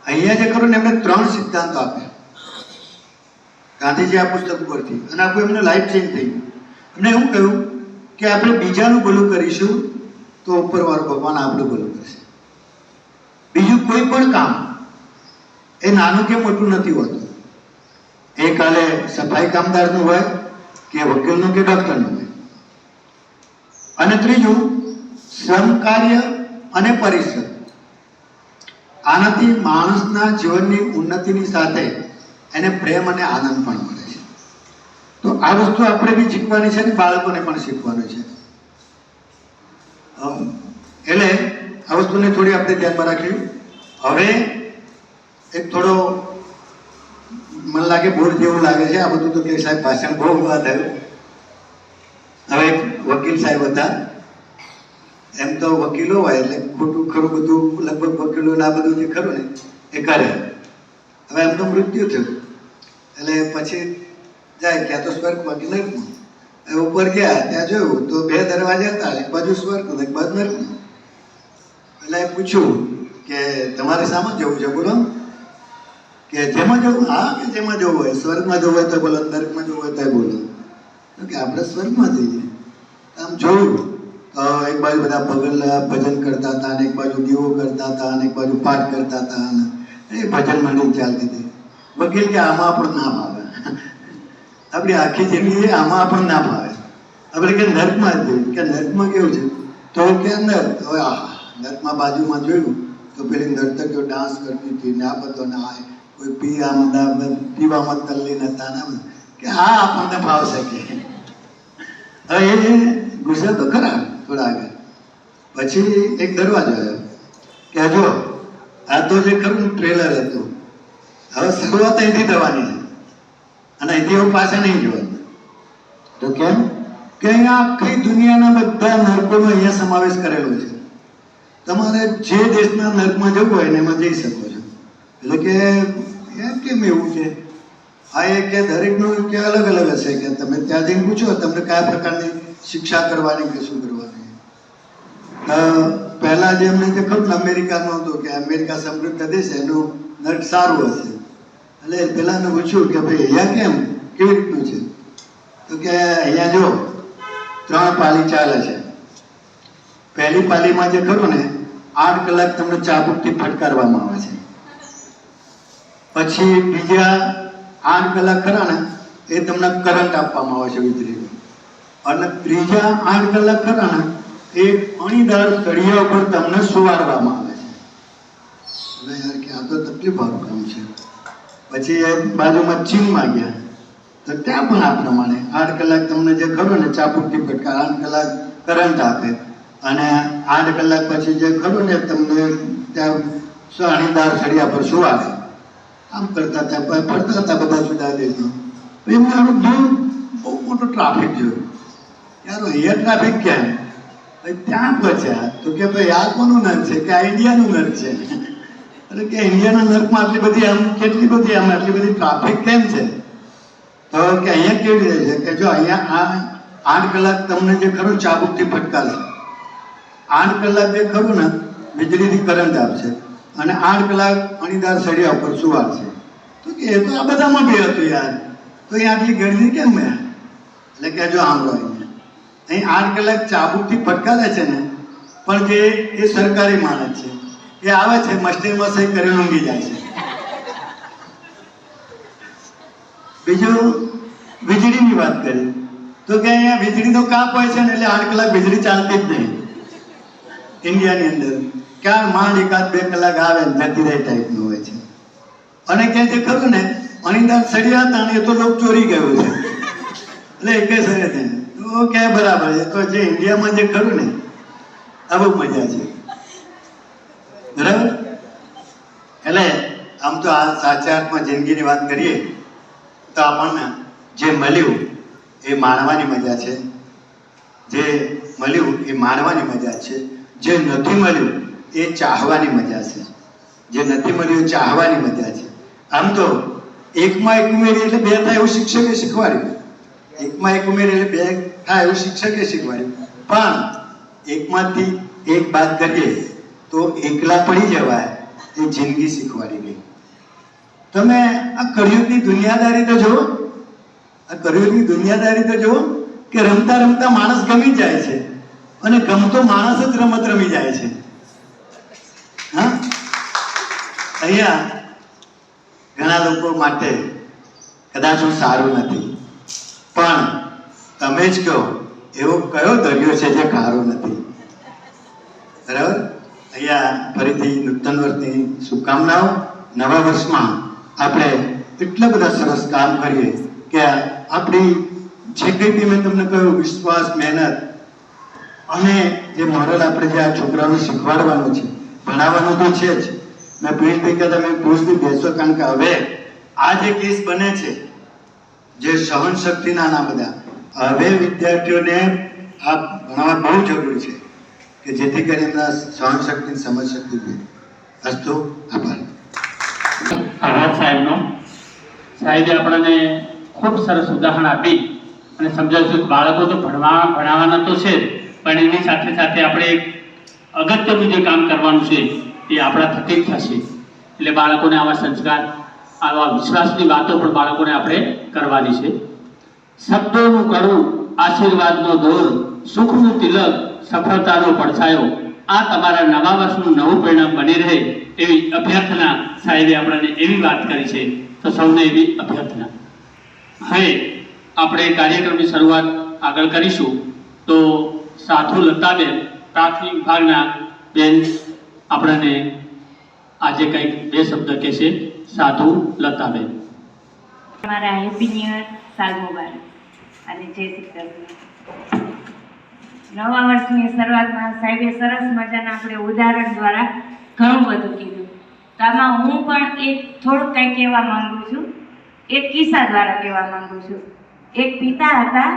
અહીંયા જે ખરું ને એમને 3 સિદ્ધાંતો આપ્યા ગાંધીજી આ પુસ્તક ઉપરથી અને આખું એમને લાઈફ ચેન્જ થઈ ગયું. એમને એવું કહ્યું કે આપણે બીજાનું ભલું કરીશું તો ઉપરવાળો ભગવાન આપણું ભલું કરશે. બીજું કોઈ પણ કામ એ નાનું કે મોટું નથી હોતું. એ કાલે સફાઈ કામદારનું હોય કે વકીલનું કે ડૉક્ટરનું હોય. અને ત્રીજું શ્રમ કાર્ય અને પરિશ્રમ. આનાથી માણસના જીવનની ઉન્નતિની સાથે એને પ્રેમ અને આનંદ પણ મળે છે. તો આ વસ્તુ આપણે બી શીખવાની છે અને બાળકોને પણ શીખવાનું છે. એટલે આ વસ્તુને થોડી આપણે ધ્યાનમાં રાખી હવે એક થોડો મને લાગે બોર જેવું લાગે છે આ બધું, તો કે સાહેબ ભાષણ બહુ વાત થયું. હવે એક વકીલ સાહેબ હતા, એમ તો વકીલો હોય એટલે ખોટું ખરું બધું લગભગ વકીલો આ બધું જે ખરું ને એ કરે. હવે એમનું મૃત્યુ થયું એટલે પછી જાય ક્યાં તો સ્વર્ગમાં કે નર્કમાં. ઉપર ગયા ત્યાં જોયું તો 2 દરવાજા હતા, એક બાજુ સ્વર્ગ એક બાજુ નર્કમાં. એટલે પૂછ્યું કે તમારે શામાં જવું છે બોલો? કે જેમાં જવું? હા, કે જેમાં જવું હોય, સ્વર્ગમાં જવું હોય તો બોલો, નર્કમાં જવું હોય તો બોલો. તો કે આપણે સ્વર્ગમાં જઈએ. આમ જોયું તો એક બાજુ બધા ભજન કરતા હતા અને એક બાજુ દીવો કરતા હતા અને એક બાજુ પાઠ કરતા હતા અને એ ભજન મંડળી ચાલતી હતી. વકીલ કે આમાં આપણને ના ભાવે, આપણી આખી જિંદગી આમાં આપણને ના ભાવે, આપણે કે નર્કમાં જ જઈએ. કે નર્કમાં કેવું છે? તો કે અંદર હવે નર્કમાં બાજુમાં જોયું તો પેલી નર્તકીઓ ડાન્સ કરતી હતી ને આ બધો ને આ કોઈ પીવામાં તલ્લીન હતા ને કે આ આપણને ભાવશે. કે હવે એ ગુસ્સા તો ખરા થોડા આગળ. પછી એક દરવાજો આવ્યો કે જો આ તો જે ખરું ટ્રેલર હતું, હવે શરૂઆત અહીંથી થવાની છે અને અહીંથી એવું પાછા નહીં જોવાનું. તો કેમ? કે અહીંયા આખી દુનિયાના બધા નર્કોનો અહીંયા સમાવેશ કરેલો છે. તમારે જે દેશના નર્કમાં જવું હોય ને એમાં જઈ શકો છો. એટલે કે એમ કેમ એવું છે? આ એ કે દરેકનું કે અલગ અલગ હશે કે તમે ત્યાં જઈને પૂછો તમને કયા પ્રકારની શિક્ષા કરવાની કે શું કરવાની. પહેલા જે એમને જે ખરું અમેરિકાનું હતું કે અમેરિકા સમૃદ્ધ દેશ એનું નર્ક સારું હશે. એટલે પેલાને પૂછ્યું કે ભાઈ અહીંયા કેમ, કેવી રીતનું છે? તો કે અહીંયા જો 3 પાલી ચાલે છે. પહેલી પાલીમાં જે ખરું ને 8 કલાક તમને ચાબુકથી ફટકારવામાં આવે છે. પછી બીજા 8 કલાક ખરા ને એ તમને કરંટ આપવામાં આવે છે વીજળીનો. અને ત્રીજા 8 કલાક ખરા ને એ અણીદાર સળિયા ઉપર તમને સુવાડવામાં આવે છે. હવે યાર કે આ તો તકલીફવાળું કામ છે. પછી એ બાજુમાં ચીનમાં ગયા તો ત્યાં પણ આ પ્રમાણે 8 કલાક તમને જે ખરું ને ચાબુકથી ફટકાર, 8 કલાક કરંટ આપે અને 8 કલાક પછી જે ખરું ને તમને ત્યાં અણીદાર સળિયા પર સુવાડે. આમ કરતા હતા, પડતા હતા બધા જુદા દેશમાં. એમને દૂર બહુ મોટો ટ્રાફિક જોયું. યાર અહીંયા ટ્રાફિક ક્યાં? ત્યાં પહોંચ્યા તો કે ભાઈ આ કોનું નર્ક છે? કે આ ઇન્ડિયાનું નર્ક છે. એટલે કે ઇન્ડિયાના નર્કમાં આટલી બધી કેટલી બધી આટલી બધી ટ્રાફિક કેમ છે? તો કે અહીંયા કેવી રીતે છે? કે જો અહીંયા આ 8 કલાક તમને જે ખરું ચાબુકથી ફટકારશે, 8 કલાક જે ખરું ને વીજળીથી કરંટ આપશે અને 8 કલાક અણીદાર સળિયા ઉપર સુવાડશે. તો કે એ તો આ બધામાં બી હતું યાર, તો એ આટલી ગરદી કેમ મેં? એટલે કે જો સાંભળો, અહીં 8 કલાક ચાબુકથી ફટકારે છે ને, પણ જે એ સરકારી માણસ છે એ આવે છે મસ્તીમાં સહી કરીને ઊંઘી જાય છે. બીજું વીજળીની વાત કરી તો કે અહીંયા વીજળીનો કાપ હોય છે ને એટલે 8 કલાક વીજળી ચાલતી જ નહીં ઇન્ડિયાની અંદર. ક્યાં માંડ 1-2 કલાક આવે ને જતી રહે ટાઈપનું હોય છે. અને ક્યાં જે ખરું ને અણીદાર સળિયા હતા ને એ તો લોક ચોરી ગયું છે એટલે એક સરે છે. તો ક્યાં બરાબર છે? તો જે ઇન્ડિયામાં જે ખરું ને આ બહુ મજા છે, બરાબર? એટલે આમ તો આ સાચા અર્થમાં જિંદગીની વાત કરીએ તો આપણને જે મળ્યું એ માણવાની મજા છે, જે મળ્યું એ માણવાની મજા છે. જે નથી મળ્યું એ ચાહવાની મજા છે, જે નથી મળ્યું એ ચાહવાની મજા છે. આમ તો 1 ઉમેરી એટલે 2 થાય એવું શિક્ષકે શીખવાડ્યું, 1 ઉમેરી એટલે 2 થાય એવું શિક્ષકે શીખવાડ્યું. પણ 1માંથી 1 બાદ કરીએ તો એકલા પડી જવાય એ જિંદગી શીખવાડી ગઈ. તમે આ કળિયુગની દુનિયાદારી તો જુઓ, આ કળિયુગની દુનિયાદારી તો જુઓ કે રમતા રમતા માણસ ગમી જાય છે અને ગમતો માણસ જ રમત રમી જાય છે. હા, અહીંયા ઘણા લોકો માટે કદાચ હું સારું નથી, પણ તમે જ કહો એવો કયો દરિયો છે જે ખારો નથી? બરાબર? અહીંયા ફરીથી નૂતન વર્ષની શુભકામનાઓ. નવા વર્ષમાં આપણે એટલા બધા સરસ કામ કરીએ કે આપણી જે કંઈ બી મેં તમને કહ્યું વિશ્વાસ, મહેનત અને જે મોરલ આપણે જે આ છોકરાઓને શીખવાડવાનું છે, ભણાવવાનું તો છે જ, મેં પિયુષભાઈ કહેતા મેં પિયુષભાઈ બેસો, કારણ કે હવે આ જે કેસ બને છે જે સહન શક્તિના ના બધા, હવે વિદ્યાર્થીઓને આ ભણાવવા બહુ જરૂરી છે કે જેથી કરીને એમના સહન શક્તિ સમજ શક્તિ બી. અસ્તુ, આભાર. આભાર સાહેબનો. સાહેબે આપણને ખૂબ સરસ ઉદાહરણ આપી અને સમજાવ્યું કે બાળકો તો ભણાવવાના તો છે, પણ એની સાથે સાથે આપણે એક અગત્યનું જે કામ કરવાનું છે એ આપણા થકી જ થશે. એટલે બાળકોને આવા સંસ્કાર, આવા વિશ્વાસની વાતો પણ બાળકોને આપણે કરવાની છે. શબ્દોનું કડું, આશીર્વાદનો દોર, સુખનું તિલક, સફળતાનો પડછાયો, આ તમારા નવા વર્ષનું નવું પરિણામ બની રહે એવી અભ્યર્થના સાહેબે આપણને એવી વાત કરી છે. તો સૌને એવી અભ્યર્થના. હવે આપણે કાર્યક્રમની શરૂઆત આગળ કરીશું. તો સાધુ લતાબેન, પ્રાથમિક વિભાગના બેન, આપણને આજે કંઈક બે શબ્દ કહેશે. સાધુ લતાબેન. મારા હેપી ન્યુ યર, સાલ મુબારક અને જય શ્રી કૃષ્ણ. નવા વર્ષની શરૂઆતમાં સાહેબે સરસ મજાના આપણે ઉદાહરણ દ્વારા ઘણું બધું કીધું. તો આમાં હું પણ એક થોડુંક કંઈ કહેવા માંગુ છું. એક કિસ્સા દ્વારા કહેવા માંગુ છું. એક પિતા હતા,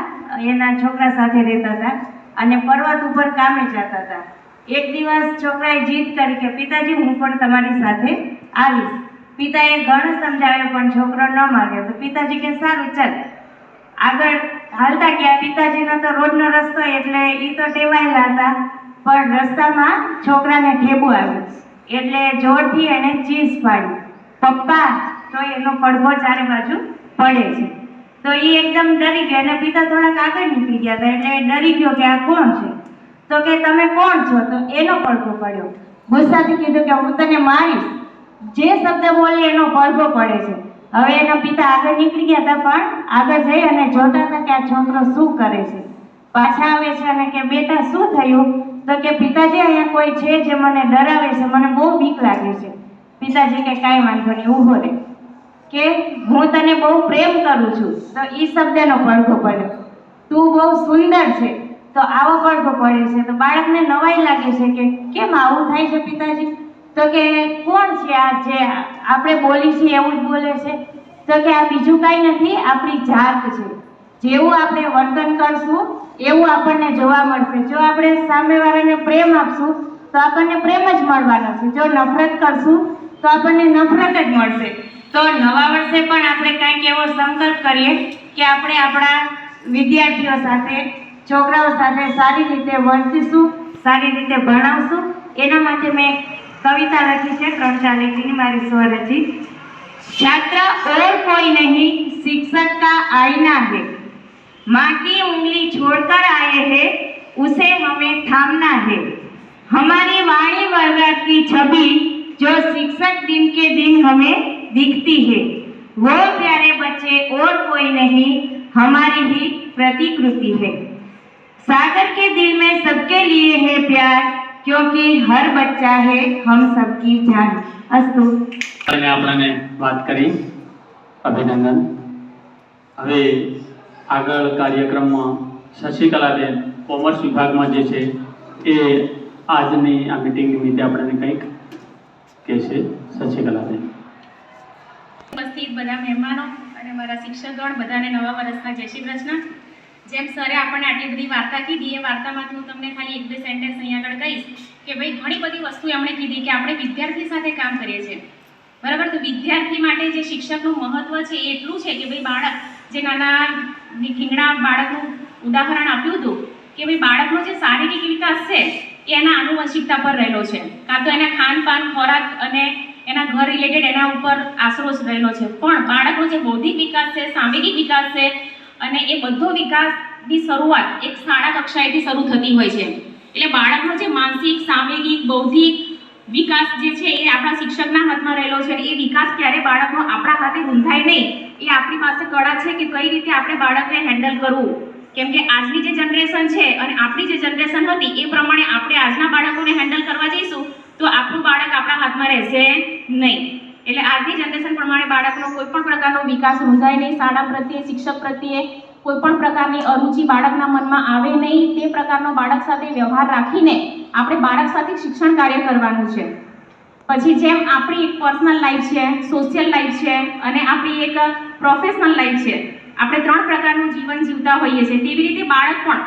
એના છોકરા સાથે રહેતા હતા અને પર્વત ઉપર કામે જતા હતા. એક દિવસ છોકરાએ જીદ કરી કે પિતાજી હું પણ તમારી સાથે આવીશ. પિતાએ ઘણું સમજાવ્યું પણ છોકરો ન માન્યો. તો પિતાજી કે સારું ચાલ. આગળ હાલતા ગયા. પિતાજીનો તો રોડનો રસ્તો એટલે એ તો ટેવાયેલા હતા, પણ રસ્તામાં છોકરાને ઠેબુ આવ્યું એટલે જોરથી એને ચીસ પાડી. પપ્પા, તો એનો પડઘો ચારે બાજુ પડે છે. તો એ એકદમ ડરી ગયો અને પિતા થોડાક આગળ નીકળી ગયા હતા એટલે ડરી ગયો કે આ કોણ છે. તો કે તમે કોણ છો? તો એનો પડઘો પડ્યો. ગુસ્સાથી કીધું કે હું તને મારીશ. જે શબ્દ બોલે એનો પડઘો પડે છે. હવે એના પિતા આગળ નીકળી ગયા હતા, પણ આગળ જઈ અને જોતા હતા કે આ છોકરો શું કરે છે. પાછા આવે છે અને કે બેટા શું થયું? તો કે પિતાજી અહીંયા કોઈ છે જે મને ડરાવે છે, મને બહુ બીક લાગે છે. પિતાજી કે કાંઈ વાંધો નહીં, ઊભો રહે, કે હું તને બહુ પ્રેમ કરું છું. તો એ શબ્દનો પડઘો પડ્યો. તું બહુ સુંદર છે, તો આવો પડઘો પડે છે. તો બાળકને નવાઈ લાગે છે કે કેમ આવું થાય છે પિતાજી? તો કે કોણ છે આ જે આપણે બોલી છીએ એવું જ બોલે છે? તો કે આ બીજું કાંઈ નથી, આપણી જાત છે. જેવું આપણે વર્તન કરશું એવું આપણને જોવા મળશે. જો આપણે સામેવાળાને પ્રેમ આપશું તો આપણને પ્રેમ જ મળવાનો છે. જો નફરત કરશું તો આપણને નફરત જ મળશે. તો નવા વર્ષે પણ આપણે કંઈક એવો સંકલ્પ કરીએ કે આપણે આપણા વિદ્યાર્થીઓ સાથે, છોકરાઓ સાથે સારી રીતે વર્તીશું, સારી રીતે ભણાવશું. એના માટે મેં कविता लखी है 3-4 લીટીની મારી સ્વરચિત. छात्र और कोई नहीं शिक्षक का आईना है, माँ की उंगली छोड़कर आए हैं उसे हमें थामना है. हमारी वाणी वर्गात की छवि जो शिक्षक दिन के दिन हमें दिखती है, वो प्यारे बच्चे और कोई नहीं हमारी ही प्रतिकृति है. सागर के दिल में सबके लिए है प्यार, क्योंकि हर बच्चा है हम सबकी जान. अस्तु. અને આપણને વાત કરી, અભિનંદન. હવે આગળ કાર્યક્રમમાં શશિકલાબેન કોમર્સ વિભાગમાં જે છે એ આજની આ મીટિંગ નિમિત્તે આપણને કંઈક કહેશે. શશિકલાબેન. ઉપસ્થિત બધા મહેમાનો અને મારા શિક્ષકગણ બધાને નવા વર્ષના જય શ્રી કૃષ્ણ. જેમ સરે આપણને આટલી બધી વાર્તા કીધી, એ વાર્તામાંથી હું તમને ખાલી 1-2 સેન્ટેન્સ અહીંયા આગળ કહીશ કે ભાઈ ઘણી બધી વસ્તુ એમણે કીધી કે આપણે વિદ્યાર્થી સાથે કામ કરીએ છીએ, બરાબર. તો વિદ્યાર્થી માટે જે શિક્ષકનું મહત્વ છે એ એટલું છે કે ભાઈ બાળક જે નાના ખીંગણા બાળકનું ઉદાહરણ આપ્યું હતું કે ભાઈ બાળકનો જે શારીરિક વિકાસ છે એ એના આનુવંશિકતા પર રહેલો છે, કાં તો એના ખાનપાન, ખોરાક અને એના ઘર રિલેટેડ એના ઉપર આશરો રહેલો છે. પણ બાળકનો જે બૌદ્ધિક વિકાસ છે, સાંવેગિક વિકાસ છે, અને એ બધો વિકાસની શરૂઆત એક શાળા કક્ષાએથી શરૂ થતી હોય છે. એટલે બાળકનો જે માનસિક, સાંવેગિક, બૌદ્ધિક વિકાસ જે છે એ આપણા શિક્ષકના હાથમાં રહેલો છે. એ વિકાસ ક્યારે બાળકનો આપણા હાથે રૂંધાય નહીં, એ આપણી પાસે કળા છે કે કઈ રીતે આપણે બાળકને હેન્ડલ કરવું. કેમ કે આજની જે જનરેશન છે અને આપણી જે જનરેશન હતી એ પ્રમાણે આપણે આજના બાળકોને હેન્ડલ કરવા જઈશું તો આપણું બાળક આપણા હાથમાં રહેશે નહીં. એટલે આજની જનરેશન પ્રમાણે બાળકનો કોઈ પણ પ્રકારનો વિકાસ રૂંધાય નહીં, શાળા પ્રત્યે, શિક્ષક પ્રત્યે કોઈ પણ પ્રકારની અરુચિ બાળકના મનમાં આવે નહીં. તે પ્રકારનો બાળક સાથે વ્યવહાર રાખીને આપણે બાળક સાથે શિક્ષણ કાર્ય કરવાનું છે. પછી જેમ આપણી એક પર્સનલ લાઈફ છે, સોશિયલ લાઈફ છે અને આપણી એક પ્રોફેશનલ લાઈફ છે, આપણે 3 પ્રકારનું જીવન જીવતા હોઈએ છીએ. તેવી રીતે બાળક પણ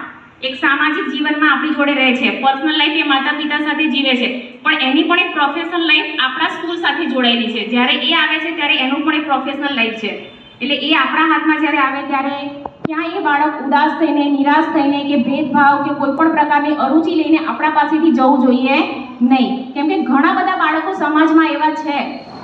એક સામાજિક જીવનમાં આપણી જોડે રહે છે. પર્સનલ લાઈફ એ માતા પિતા સાથે જીવે છે, પણ એની પણ એક પ્રોફેશનલ લાઈફ આપણા સ્કૂલ સાથે જોડાયેલી છે. જ્યારે એ આવે છે ત્યારે એનું પણ એક પ્રોફેશનલ લાઈફ છે. એટલે એ આપણા હાથમાં જ્યારે આવે ત્યારે ક્યાં એ બાળક ઉદાસ થઈને, નિરાશ થઈને કે ભેદભાવ કે કોઈ પણ પ્રકારની અરુચિ લઈને આપણા પાસેથી જવું જોઈએ નહીં. કેમ કે ઘણા બધા બાળકો સમાજમાં એવા છે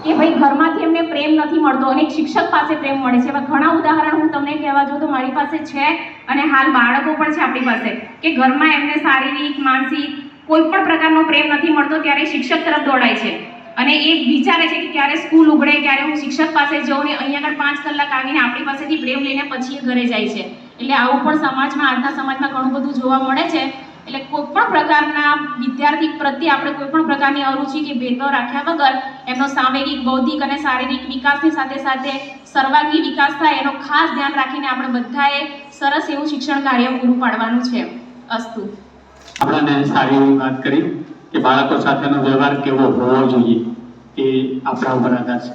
કે ભાઈ ઘરમાંથી એમને પ્રેમ નથી મળતો અને એક શિક્ષક પાસે પ્રેમ મળે છે. એવા ઘણા ઉદાહરણ હું તમને કહેવા જાઉં તો મારી પાસે છે અને હાલ બાળકો પણ છે આપણી પાસે કે ઘરમાં એમને શારીરિક, માનસિક કોઈ પણ પ્રકારનો પ્રેમ નથી મળતો, ત્યારે શિક્ષક તરફ દોડાય છે અને એ વિચારે છે કે ક્યારે સ્કૂલ ઉઘડે, ક્યારે હું શિક્ષક પાસે જાઉં ને અહીંયા આગળ 5 કલાક આવીને આપણી પાસેથી પ્રેમ લઈને પછી એ ઘરે જાય છે. એટલે આવું પણ સમાજમાં, આજના સમાજમાં ઘણું બધું જોવા મળે છે. એટલે કોઈ પણ પ્રકારના વિદ્યાર્થી પ્રત્યે આપણે કોઈ પણ પ્રકારની અરુચિ કે ભેદભાવ રાખ્યા વગર એમનો સાંવેગિક, બૌદ્ધિક અને શારીરિક વિકાસની સાથે સાથે સર્વાંગી વિકાસ થાય એનો ખાસ ધ્યાન રાખીને આપણે બધાએ સરસ એવું શિક્ષણ કાર્ય પૂરું પાડવાનું છે. અસ્તુ. આપણને સારી એવી વાત કરી કે બાળકો સાથેનો વ્યવહાર કેવો હોવો જોઈએ એ આપણા ઉપર આધાર છે.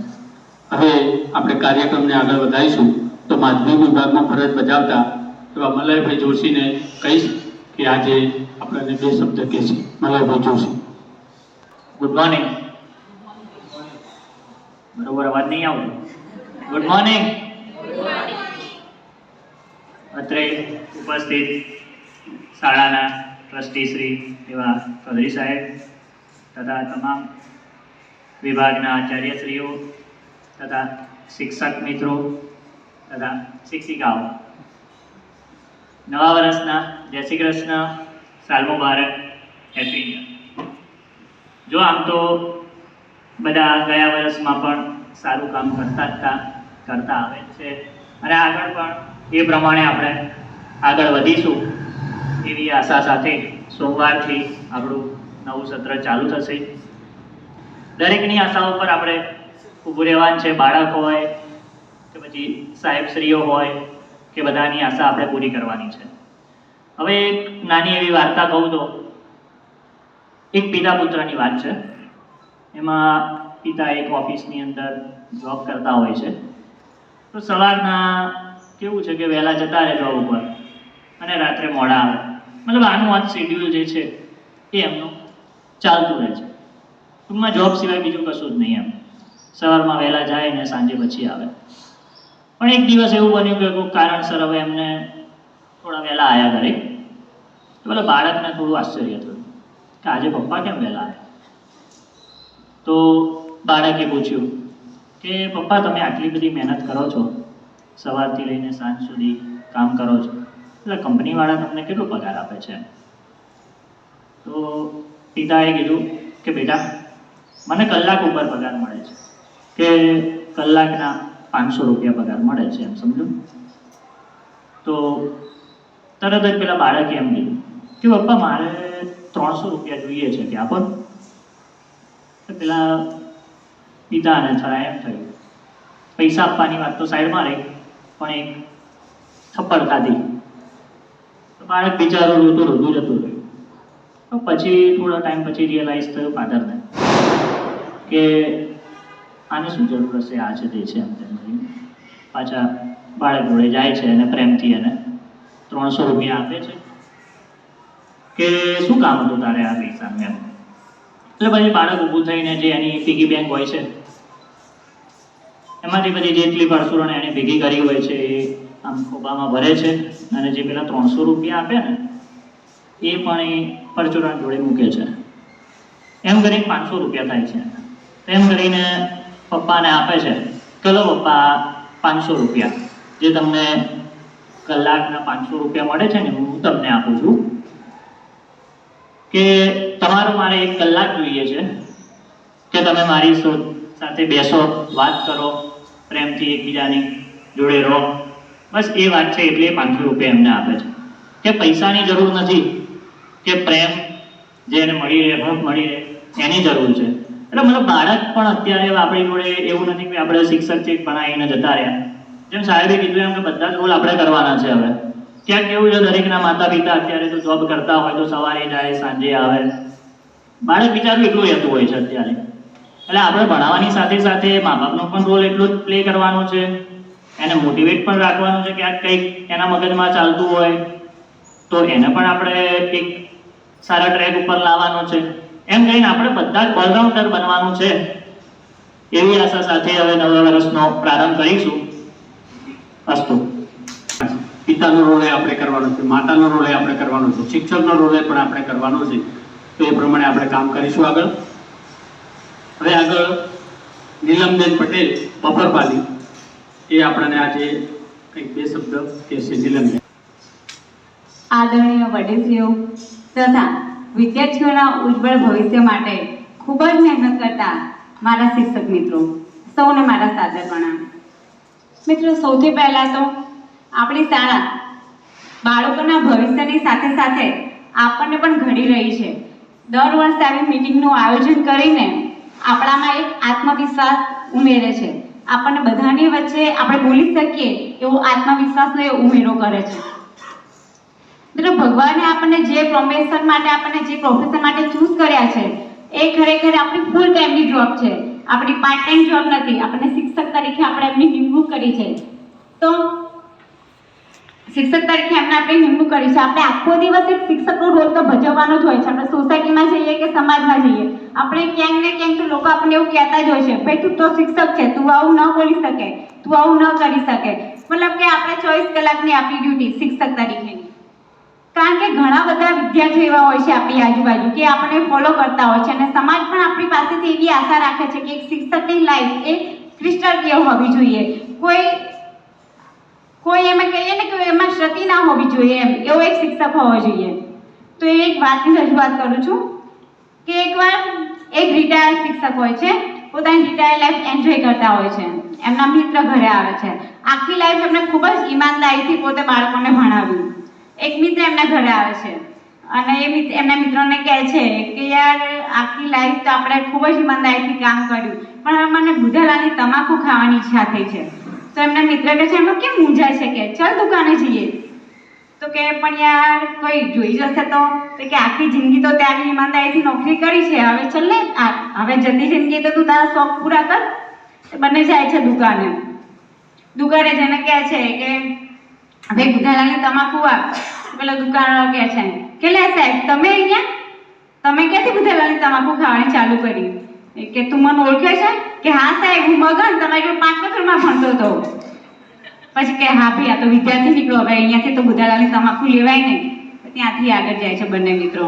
હવે આપણે કાર્યક્રમને આગળ વધારીશું તો માધ્યમિક વિભાગમાં ફરજ બજાવતા એવા મલયભાઈ જોશીને કહીશ કે આજે આપણને 2 શબ્દ કહે છે. મલયભાઈ જોશી. Good morning. બરોબર અવાજ નહીં આવતો. Good morning. અત્રે ઉપસ્થિત શાળાના ટ્રસ્ટી શ્રી એવા ચૌધરી સાહેબ તથા તમામ વિભાગના આચાર્યશ્રીઓ તથા શિક્ષક મિત્રો તથા શિક્ષિકાઓ, નવા વર્ષના જય શ્રી કૃષ્ણ, સાલ મુબારક, હેપી ન્યૂ યર. જો આમ તો બધા ગયા વર્ષમાં પણ સારું કામ કરતા આવે છે અને આગળ પણ એ પ્રમાણે આપણે આગળ વધીશું એવી આશા સાથે સોમવારથી આપણું નવું સત્ર ચાલુ થશે. દરેકની આશાઓ પર આપણે ઊભું રહેવાનું છે. બાળક હોય કે પછી સાહેબશ્રીઓ હોય કે બધાની આશા આપણે પૂરી કરવાની છે. હવે એક નાની એવી વાર્તા કહું તો એક પિતા પુત્રની વાત છે. એમાં પિતા એક ઓફિસની અંદર જોબ કરતા હોય છે. તો સવારના કેવું છે કે વહેલા જતા રહે જોબ ઉપર અને રાત્રે મોડા આવે. મતલબ આનું આ શેડ્યુલ જે છે એ એમનું ચાલતું રહે છે. ટૂંકમાં જોબ સિવાય બીજું કશું જ નહીં. એમ સવારમાં વહેલા જાય ને સાંજે પછી આવે. પણ એક દિવસ એવું બન્યું કે કોઈ કારણસર હવે એમને થોડા વહેલા આવ્યા ઘરે. તો પેલા બાળકને થોડું આશ્ચર્ય થયું કે આજે પપ્પા કેમ વહેલા આવ્યા. તો બાળકે પૂછ્યું કે પપ્પા તમે આટલી બધી મહેનત કરો છો, સવારથી લઈને સાંજ સુધી કામ કરો છો, એટલે કંપનીવાળા તમને કેટલો પગાર આપે છે? તો પિતાએ કીધું કે બેટા મને કલાક ઉપર પગાર મળે છે, કે કલાકના 500 રૂપિયા પગાર મળે છે, એમ સમજો. તો તરત જ પેલા બાળકે એમ કીધું કે પપ્પા મારે 300 રૂપિયા જોઈએ છે, કે આપો. તો પેલા પિતાને થોડા એમ થયું, પૈસા આપવાની વાત તો સાઈડમાં રહી, પણ એક થપ્પડ ખાધી. તો બાળક બિચારું રોતું જતું રહ્યું. તો પછી થોડા ટાઈમ પછી રિયલાઇઝ થયું ફાધરને કે આને શું જરૂર હશે, આ છે તે છે, એમ તેમ કરીને પાછા બાળક જોડે જાય છે અને પ્રેમથી એને 300 રૂપિયા આપે છે કે શું કામ હતું તારે આ પૈસાનું એમ. એટલે પછી બાળક ઊભું થઈને જે એની પીગી બેંક હોય છે એમાંથી બધી જેટલી પરસુરણ એને ભેગી કરી હોય છે એ આમ ખોબામાં ભરે છે અને જે પેલા 300 રૂપિયા આપે ને એ પણ એ પરચુરણ જોડે મૂકે છે. એમ કરીને 500 રૂપિયા થાય છે. એમ કરીને પપ્પાને આપે છે, ચલો પપ્પા 500 રૂપિયા જે તમને કલાકના 500 રૂપિયા મળે છે ને હું તમને આપું છું, કે તમારું મારે 1 કલાક જોઈએ છે કે તમે મારી સાથે બેસો, વાત કરો, પ્રેમથી એકબીજાની જોડે રહો. બસ એ વાત છે એટલે 500 રૂપિયા એમને આપે છે કે પૈસાની જરૂર નથી, કે પ્રેમ જે એને મળી રહે, હક મળી રહે એની જરૂર છે. એટલે મતલબ બાળક પણ અત્યારે આપણી જોડે એવું નથી કે આપણે શિક્ષક છે ભણાવીને જતા રહ્યા. જેમ સાહેબે કીધું એમ કે બધા જ રોલ આપણે કરવાના છે. હવે ક્યાંક કેવું છે દરેકના માતા પિતા અત્યારે તો જોબ કરતા હોય તો સવારે જાય સાંજે આવે. બાળક બિચારું એટલું રહેતું હોય છે અત્યારે. એટલે આપણે ભણાવવાની સાથે સાથે મા બાપનો પણ રોલ એટલો જ પ્લે કરવાનો છે, એને મોટિવેટ પણ રાખવાનું છે કે આ કંઈક એના મગજમાં ચાલતું હોય તો એને પણ આપણે એક સારા ટ્રેક ઉપર લાવવાનો છે. એમ કહીને આપણે બધા જ ઓલરાઉન્ડર બનવાનું છે. એવી આશા સાથે હવે નવા વર્ષનો પ્રારંભ કરીશું. અસ્તુ. પિતાનો રોલ આપણે કરવાનો છે, માતાનો રોલ આપણે કરવાનો છે, શિક્ષકનો રોલ પણ આપણે કરવાનો છે. તો એ પ્રમાણે આપણે કામ કરીશું આગળ. હવે આગળ નીલમબેન પટેલ બપોરપાલી એ આપણને આજે કંઈક 2 શબ્દ કહેશે. નીલમબેન. આદરણીય વડીલશ્રીઓ તથા વિદ્યાર્થીઓના ઉજ્જવળ ભવિષ્ય માટે ખૂબ જ મહેનત કરતા મારા શિક્ષક મિત્રો સૌને મારા સાદર પ્રણામ. મિત્રો, સૌથી પહેલાં તો આપણી શાળા બાળકોના ભવિષ્યની સાથે સાથે આપણને પણ ઘડી રહી છે. દર વર્ષે આવી મિટિંગનું આયોજન કરીને આપણામાં એક આત્મવિશ્વાસ ઉમેરે છે. આપણને બધાની વચ્ચે આપણે બોલી શકીએ એવો આત્મવિશ્વાસનો એ ઉમેરો કરે છે. મિત્રો, ભગવાને આપણને જે પ્રોફેશન માટે ચૂઝ કર્યા છે એ ખરેખર આપણી ફૂલ ટાઈમની જોબ છે, આપણી પાર્ટ ટાઈમ જોબ નથી. આપણને શિક્ષક તરીકે આપણે એમની નિમણૂક કરી છે. તો શિક્ષક તરીકે આપણે નિમણૂક કરી છે. આપણે આખો દિવસ એક શિક્ષકનો રોલ તો ભજવવાનો જ હોય છે. આપણે સોસાયટીમાં જઈએ કે સમાજમાં જઈએ, આપણે ક્યાંક ને ક્યાંક તો લોકો આપણને એવું કહેતા જ હોય છે, ભાઈ તું તો શિક્ષક છે, તું આવું ન બોલી શકે, તું આવું ન કરી શકે. મતલબ કે આપણે 24 કલાકની આપણી ડ્યુટી શિક્ષક તરીકેની. કારણ કે ઘણા બધા વિદ્યાર્થીઓ એવા હોય છે આપણી આજુબાજુ કે આપણને ફોલો કરતા હોય છે અને સમાજ પણ આપણી પાસેથી એવી આશા રાખે છે કે એક શિક્ષકની લાઈફ એ ક્રિસ્ટલ ક્લિયર હોવી જોઈએ. કોઈ એમાં કહીએ ને કે એમાં ક્ષતિ ના હોવી જોઈએ, એવો એક શિક્ષક હોવો જોઈએ. તો એ એક વાતની રજૂઆત કરું છું કે એકવાર એક રિટાયર્ડ શિક્ષક હોય છે, પોતાની રિટાયર્ડ લાઈફ એન્જોય કરતા હોય છે. એમના મિત્ર ઘરે આવે છે. આખી લાઈફ એમને ખૂબ જ ઈમાનદારીથી પોતે બાળકોને ભણાવ્યું. એક મિત્ર એમના ઘરે આવે છે અને એમના મિત્રોને કહે છે કે યાર આખી લાઈફ તો આપણે ખૂબ જ ઈમાનદારીથી કામ કર્યું, પણ હવે મને બુધાલાની તમાકુ ખાવાની ઈચ્છા થઈ છે. તો એમના મિત્ર કહે છે એમાં કેમ મૂંઝાય છે કે ચાલ દુકાને જઈએ. તો કે પણ યાર કોઈ જોઈ જશે તો કે આખી જિંદગી તો ત્યાં ઈમાનદારીથી નોકરી કરી છે, હવે ચાલ ને હવે જતી જિંદગી તો તું તારા શોખ પૂરા કર. બંને જાય છે દુકાને જઈને કહે છે કે હવે બુધાલાની તમાકુ આપ. પેલો દુકાનવાળો કહે છે કે લે સાહેબ તમે ક્યાંથી બુધાલાની તમાકુ ખાવાની ચાલુ કરી? કે તું મને ઓળખે છે? કે હા સાહેબ, હું મગન તમારી જોડે 5મા ધોરણમાં ભણતો હતો. પછી કે હા ભાઈ આ તો વિદ્યાર્થી નીકળો, હવે અહીંયાથી તો બુધાલાની તમાકુ લેવાય નહીં. ત્યાંથી આગળ જાય છે બંને મિત્રો.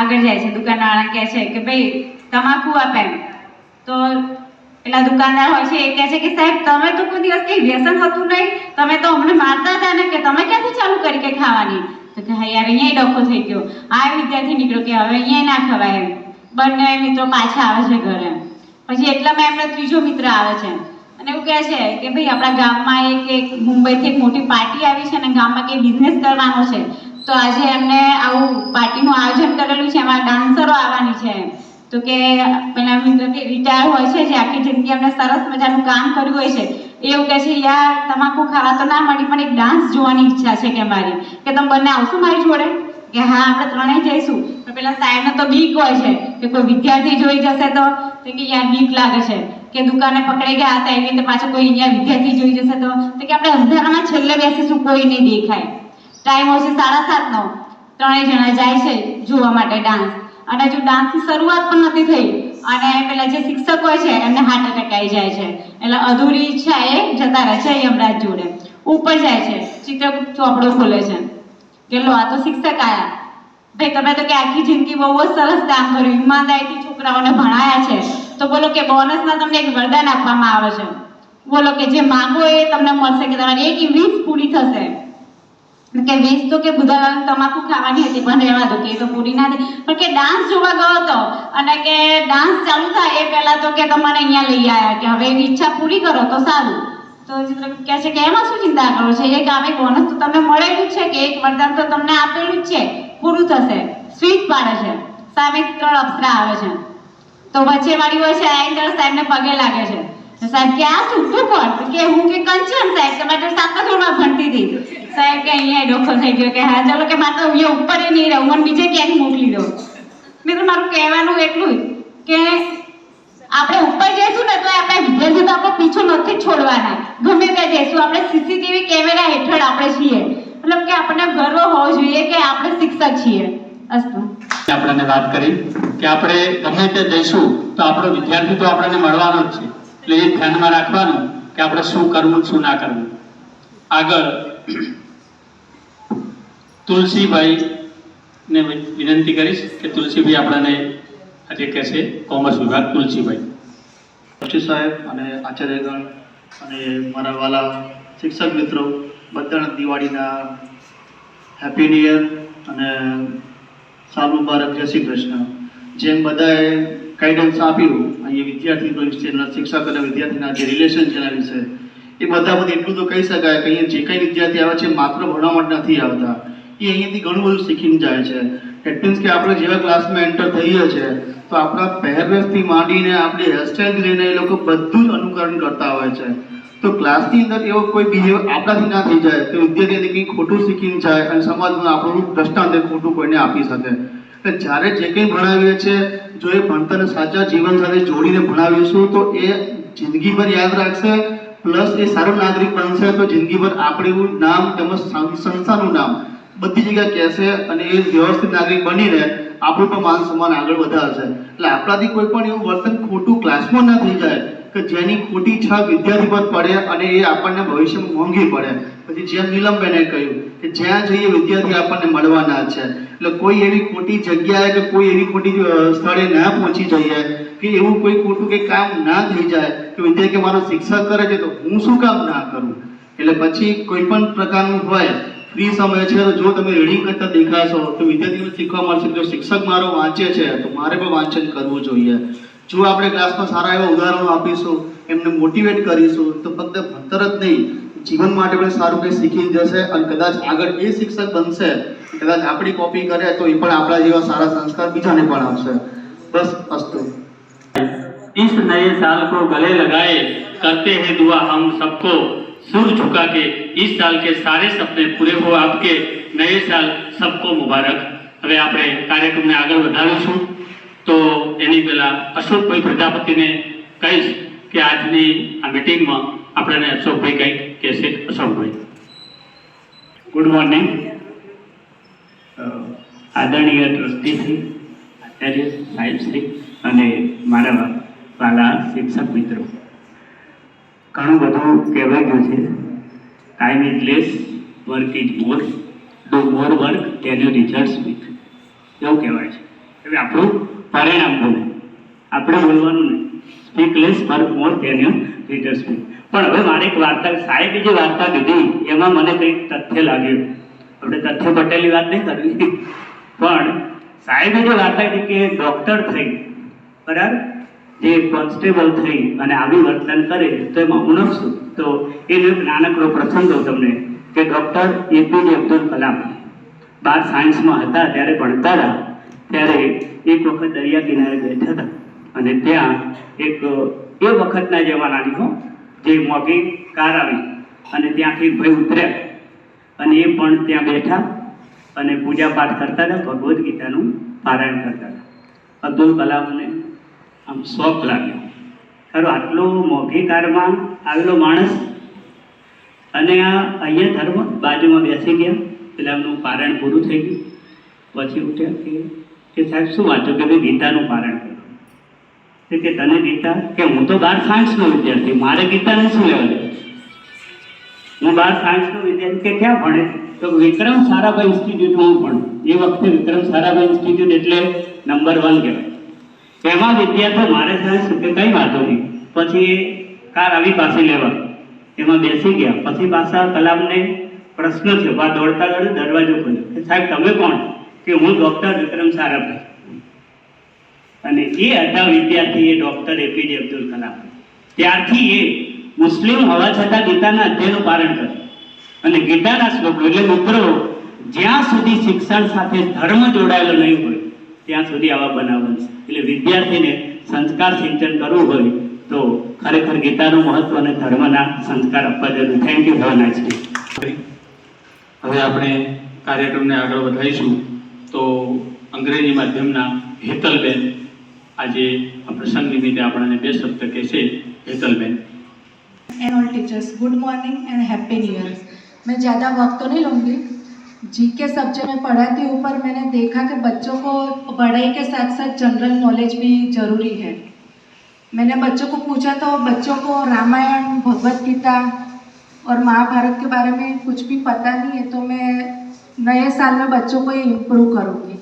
આગળ જાય છે, દુકાનવાળા કહે છે કે ભાઈ તમાકુ આપે. તો પેલા દુકાનદાર હોય છે એ કહે છે કે સાહેબ તમે તો કોઈ દિવસ કંઈ વ્યસન હતું નહીં, તમે તો અમને મારતા હતા ને, કે તમે ક્યાંથી ચાલુ કરી કે ખાવાની? તો કે હા યાર અહીંયા ડખો થઈ ગયો. આ વિદ્યાર્થી નીકળ્યો કે હવે અહીંયા ના ખવાય. બંને મિત્રો પાછા આવે છે ઘરે. પછી એટલામાં એમનો ત્રીજો મિત્ર આવે છે અને એવું કહે છે કે ભાઈ આપણા ગામમાં એક મુંબઈથી એક મોટી પાર્ટી આવી છે અને ગામમાં કંઈ બિઝનેસ કરવાનો છે, તો આજે એમને આવું પાર્ટીનું આયોજન કરેલું છે, એમાં ડાન્સરો આવવાની છે. તો કે પેલા મિત્ર કે રિટાયર હોય છે, જે આખી જિંદગી એમને સરસ મજાનું કામ કર્યું હોય છે, એવું કહે છે યાર તમાકુ ખાવા તો ના મળી પણ એક ડાન્સ જોવાની ઈચ્છા છે કે મારી, કે તમે બંને આવશો મારી જોડે? કે હા આપણે ત્રણેય જઈશું. તો પેલા સાહેબને તો બીક હોય છે કે કોઈ વિદ્યાર્થી જોઈ જશે તો કે યાર બીક લાગે છે, કે દુકાને પકડાઈ ગયા હતા એવી રીતે પાછો કોઈ અહીંયા વિદ્યાર્થી જોઈ જશે તો કે આપણે અંધારામાં છેલ્લે બેસીશું, કોઈ નહીં દેખાય. ટાઈમ હોય છે 7:30નો. ત્રણેય જણા જાય છે જોવા માટે ડાન્સ. અને જો ડાન્સની શરૂઆત પણ નથી થઈ અને પેલા જે શિક્ષક હોય છે એમને હાર્ટ એટેક આવી જાય છે. એટલે અધૂરી ઈચ્છા એ જતા રહે છે યમરાજ જોડે. ઉપર જાય છે, ચિત્રગુપ્ત ચોપડો ખોલે છે કે લો આ તો શિક્ષક આયા. ભાઈ તમે તો કે આખી જિંદગી બહુ જ સરસ કામ કર્યું, ઈમાનદારીથી છોકરાઓને ભણાયા છે, તો બોલો કે બોનસમાં તમને એક વરદાન આપવામાં આવે છે. બોલો કે જે માંગો એ તમને મળશે, કે તમારી એક વિશ પૂરી થશે. કે વિશ તો કે બુધાલાની તમાકુ ખાવાની હતી પણ રહેવા દો કે એ તો પૂરી ના થઈ, પણ કે ડાન્સ જોવા ગયો હતો અને કે ડાન્સ ચાલુ થાય એ પહેલા તો કે તમને અહીંયા લઈ આવ્યા, કે હવે એની ઈચ્છા પૂરી કરો તો સારું. તો ચિત્રગુપ્ત કહે છે કે એમાં શું ચિંતા કરો છો, એક આવે બોનસ તો તમને મળેલું જ છે, કે એક વરદાન તો તમને આપેલું જ છે, પૂરું થશે. સ્વીચ પાડે છે. સામે 3 અપ્સરા આવે છે. તો વચ્ચે વાળી હોય છે આ સાહેબને પગે લાગે છે. સાહેબ કે આ શું તું કોણ? કે હું કે કંચન સાહેબ, તમારે 7મા ધોરણમાં ભણતી હતી. સાહેબ કે અહીંયા ડોખો થઈ ગયો કે હા ચાલો કે મારે તો અહીંયા ઉપર નહીં રહું, મને બીજે ક્યાંક મોકલી દો. મિત્રો મારું કહેવાનું એટલું જ કે આપણે ત્યાં જઈશું આપણે સીસીટીવી કેમેરા હેઠળ આપણે છીએ, મતલબ કે આપણને ગર્વ હોવો જોઈએ કે આપણે શિક્ષક છીએ. અસ્તુ. આપણને વાત કરી કે આપણે ગમે તે જઈશું તો આપણો વિદ્યાર્થી તો આપણને મળવાનો જ છે, એટલે એ ધ્યાનમાં રાખવાનું કે આપણે શું કરવું શું ના કરવું. આગળ તુલસીભાઈ ને વિનંતી કરીશ કે તુલસીભાઈ આપણને આજે કહેશે કોમર્સ વિભાગ. તુલસીભાઈ. ટ્રસ્ટી સાહેબ અને આચાર્યગણ અને મારા વાલા શિક્ષક મિત્રો બધાને દિવાળીના હેપી ન્યૂ યર અને સાલ મુબારક, જય શ્રી કૃષ્ણ. જેમ બધાએ ગાઈડન્સ આપ્યું અહીંયા વિદ્યાર્થી ભવિષ્યના શિક્ષક અને વિદ્યાર્થીના જે રિલેશન છે એના વિશે, એ બધા એટલું તો કહી શકાય કે અહીંયા જે કંઈ વિદ્યાર્થી આવે છે માત્ર ભણવા માટે નથી આવતા, એ અહીંયાથી ઘણું બધું શીખીને જાય છે. ઇટ મીન્સ કે આપણે જેવા ક્લાસમાં એન્ટર થઈએ છીએ તો આપણા પહેરવેશથી માંડીને આપણી હેરસ્ટાઈલથી લઈને એ લોકો બધું જ અનુકરણ કરતા હોય છે. તો ક્લાસની અંદર એવો કોઈ બિહેવિયર આપણાથી ના થઈ જાય કે વિદ્યાર્થી કંઈક ખોટું શીખીને જાય અને સમાજમાં આપણું દ્રષ્ટાંત ખોટું કોઈને આપી શકે. એટલે જ્યારે જે કંઈ ભણાવીએ છીએ જો એ ભણતરને સાચા જીવન સાથે જોડીને ભણાવીશું તો એ જિંદગીભર યાદ રાખશે, પ્લસ એ સારો નાગરિક બનશે તો જિંદગીભર આપણું નામ તેમજ સંસ્થાનું નામ બધી જગ્યાએ કહેશે અને એ વ્યવસ્થિત નાગરિક બનીને આપણું પણ માન સન્માન આગળ વધારશે. એટલે આપણાથી કોઈ પણ એવું વર્તન ખોટું ક્લાસમાં ના થઈ જાય કે જેની ખોટી છાપ વિદ્યાર્થી પર પડે અને એ આપણને ભવિષ્યમાં મોંઘી પડે. પછી જેમ નીલમબેને કહ્યું કે જ્યાં જઈએ વિદ્યાર્થી આપણને મળવાના છે, એટલે કોઈ એવી ખોટી જગ્યાએ કે કોઈ એવી ખોટી સ્થળે ના પહોંચી જઈએ કે એવું કોઈ ખોટું કંઈ કામ ના થઈ જાય કે વિદ્યાર્થી મારો શિક્ષક કરે છે તો હું શું કામ ના કરું. એટલે પછી કોઈ પણ પ્રકારનું હોય ફ્રી સમય છે તો જો તમે રીડિંગ કરતા દેખાશો તો વિદ્યાર્થીઓને શીખવા મળશે કે શિક્ષક મારો વાંચે છે તો મારે પણ વાંચન કરવું જોઈએ. જો આપણે ક્લાસમાં સારા એવા ઉદાહરણો આપીશું, એમને મોટિવેટ કરીશું તો ફક્ત ભણતર જ નહીં જીવન માટે પણ સારું કંઈ શીખી જશે અને કદાચ આગળ એ શિક્ષક બનશે, કદાચ આપણી કોપી કરે તો એ પણ આપણા જેવા સારા સંસ્કાર બીજાને પણ આપશે. બસ અસ્તુ. इस नए साल को गले लगाए करते हैं दुआ हम सबको सुर झुका के इस साल के सारे सपने पूरे हो आपके नए साल सबको मुबारक. હવે આપણે કાર્યક્રમને આગળ વધારીશું તો એની પહેલા અશોકભાઈ પ્રજાપતિને કહીશ કે આજની આ મીટિંગમાં આપણને અશોકભાઈ કંઈક કહેશે. અશોકભાઈ. Good morning. આદરણીય ટ્રસ્ટીશ્રી, આચાર્ય સાહેબશ્રી અને મારા વાલા શિક્ષક મિત્રો, ઘણું બધું કહેવાય ગયું છે. Time is less, work is more, do more work then you result speak, એવું કહેવાય છે. હવે આપણું પરિણામ બોલે, આપણે બોલવાનું નહીં. Speak less, work more then you result speak. પણ હવે મારે એક વાર્તા, સાહેબે જે વાર્તા કીધી એમાં મને કંઈક તથ્ય લાગ્યું. આપણે તથ્ય પટેલની વાત નહીં કરવી, પણ સાહેબે જે વાર્તા કીધી કે ડૉક્ટર થઈ, બરાબર, જે કોન્સ્ટેબલ થઈ અને આવી વર્તન કરે તો એમાં ઉણપ શું? તો એનો એક નાનકડો પ્રસંગ કહું તમને કે ડૉક્ટર એપીજે અબ્દુલ કલામ 12 સાયન્સમાં હતા ત્યારે ભણતા હતા, ત્યારે એક વખત દરિયા કિનારે બેઠા હતા અને ત્યાં એક એ વખતના જમાનાની જે મોગી કાર આવી અને ત્યાંથી ભાઈ ઉતર્યા અને એ પણ ત્યાં બેઠા અને પૂજા પાઠ કરતા હતા, ભગવદ્ ગીતાનું પારાયણ કરતા હતા. અબ્દુલ કલામને આમ શોખ લાગ્યો, ખરો આટલો મોંઘી કારમાં આવેલો માણસ અને આ અહીંયા ધર્મ બાજુમાં બેસી ગયા. એટલે એમનું પારાયણ પૂરું થઈ ગયું. પછી ઉઠ્યા કે સાહેબ શું વાંચો? કે ભાઈ ગીતાનું પારાયણ કરો. કે તને ગીતા? કે હું તો 12 સાયન્સનો વિદ્યાર્થી, મારે ગીતાને શું લેવા દે? હું 12 સાયન્સનો વિદ્યાર્થી. કે ક્યાં ભણે? તો વિક્રમ સારાભાઈ ઇન્સ્ટિટ્યૂટમાં હું ભણું. એ વખતે વિક્રમ સારાભાઈ ઇન્સ્ટિટ્યૂટ એટલે નંબર 1 કહેવાય. એમાં વિદ્યાર્થીઓ મારે સાયન્સ કે કંઈ વાંધો નહીં. પછી એ કાર આવી પાસે લેવા, એમાં બેસી ગયા. પછી પાછા કલામને પ્રશ્ન થયો, બહાર દોડતા દોડતા દરવાજો ખોલ્યો કે સાહેબ તમે કોણ? કે હું ડૉક્ટર વિક્રમ સારાભાઈ. અને એ હતા વિદ્યાર્થી એ ડૉક્ટર એપીજે અબ્દુલ કલામ. ત્યારથી એ મુસ્લિમ હોવા છતાં ગીતાના અધ્યયનું પારણ કરે અને ગીતાના શ્લોકો. એટલે મિત્રો, જ્યાં સુધી શિક્ષણ સાથે ધર્મ જોડાયેલો નહીં હોય ત્યાં સુધી આવા બનાવ બનશે. એટલે વિદ્યાર્થીને સંસ્કાર સિંચન કરવું હોય તો ખરેખર ગીતાનું મહત્વ અને ધર્મના સંસ્કાર આપવા જરૂર. Thank you. Have a nice day. હવે આપણે કાર્યક્રમને આગળ વધારીશું તો અંગ્રેજી માધ્યમના હેતલબેન આજે આ પ્રસંગ નિમિત્તે આપણને 2 શબ્દ કહેશે. Hetalben. And all teachers, good morning and happy new year. मैं ज़्यादा वक्त तो नहीं लूँगी। जीके सब्जेक्ट में पढ़ाती हूँ, पर मैंने देखा कि बच्चों को पढ़ाई के साथ साथ जनरल नॉलेज भी ज़रूरी है। मैंने बच्चों को पूछा तो बच्चों को रामायण, भगवत गीता और महाभारत के बारे में कुछ भी पता नहीं है, तो मैं नए साल में बच्चों को इम्प्रूव करूँगी।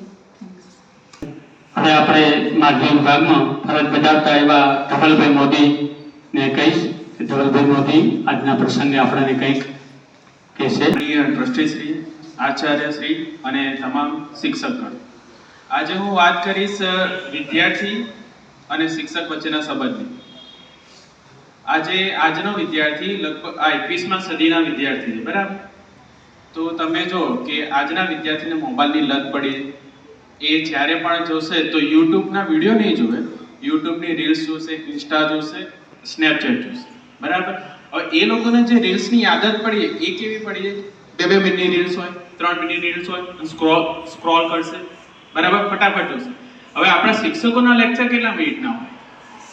હવે આપણે માધ્યમિક વિભાગમાં ફરજ બજાવતા એવા ધવલભાઈ મોદીને કહીશ કે ધવલભાઈ મોદી આજના પ્રસંગે આપણને કંઈક કહેશે. ટ્રસ્ટીશ્રી, આચાર્યશ્રી અને તમામ શિક્ષકગણ, આજે હું વાત કરીશ વિદ્યાર્થી અને શિક્ષક વચ્ચેના સંબંધની. આજનો વિદ્યાર્થી લગભગ આ 21મી સદીના વિદ્યાર્થી છે, બરાબર? તો તમે જો કે આજના વિદ્યાર્થીને મોબાઈલની લત પડી, એ જ્યારે પણ જોશે તો યુટ્યુબના વિડીયો નહીં જોવે, યુટ્યુબની રીલ્સ જોશે, ઇન્સ્ટા જોશે, સ્નેપચેટ જોશે, બરાબર? હવે એ લોકોને જે રીલ્સની આદત પડી એ કેવી પડી છે? 2 મિનિટની રીલ્સ હોય, 3 મિનિટની રીલ્સ હોય, સ્ક્રોલ કરશે, બરાબર? ફટાફટ જોશે. હવે આપણા શિક્ષકોના લેક્ચર કેટલા મિનિટના હોય?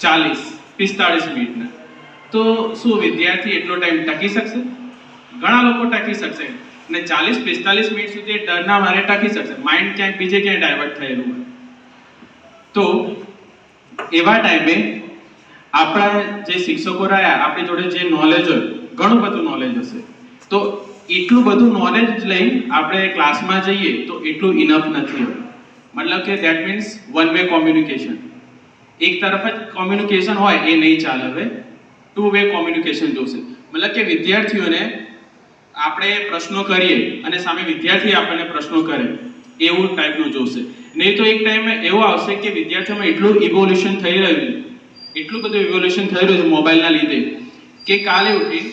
40-45 મિનિટના. તો શું વિદ્યાર્થી એટલો ટાઈમ ટકી શકશે? ઘણા લોકો ટકી શકશે, અને 40-45 મિનિટ સુધી ડરના મારે ટકી શકશે. માઇન્ડ ક્યાંક બીજે ક્યાંય ડાયવર્ટ થયેલું હોય. તો એવા ટાઈમે આપણા જે શિક્ષકો રહ્યા, આપણી જોડે જે નોલેજ હોય, ઘણું બધું નોલેજ હશે, તો એટલું બધું નોલેજ લઈ આપણે ક્લાસમાં જઈએ તો એટલું ઇનફ નથી હોતું. મતલબ કે that means one way communication, એક તરફ જ કોમ્યુનિકેશન હોય એ નહીં ચાલે. હવે 2 વે કોમ્યુનિકેશન જોશે. મતલબ કે વિદ્યાર્થીઓને આપણે પ્રશ્નો કરીએ અને સામે વિદ્યાર્થી આપણને પ્રશ્નો કરે, એવું ટાઈપનું જોશે. નહીં તો એક ટાઈમે એવો આવશે કે વિદ્યાર્થીઓમાં એટલું ઇવોલ્યુશન થઈ રહ્યું છે, એટલું બધું ઇવોલ્યુશન થઈ રહ્યું છે મોબાઈલના લીધે, કે કાલે ઉઠી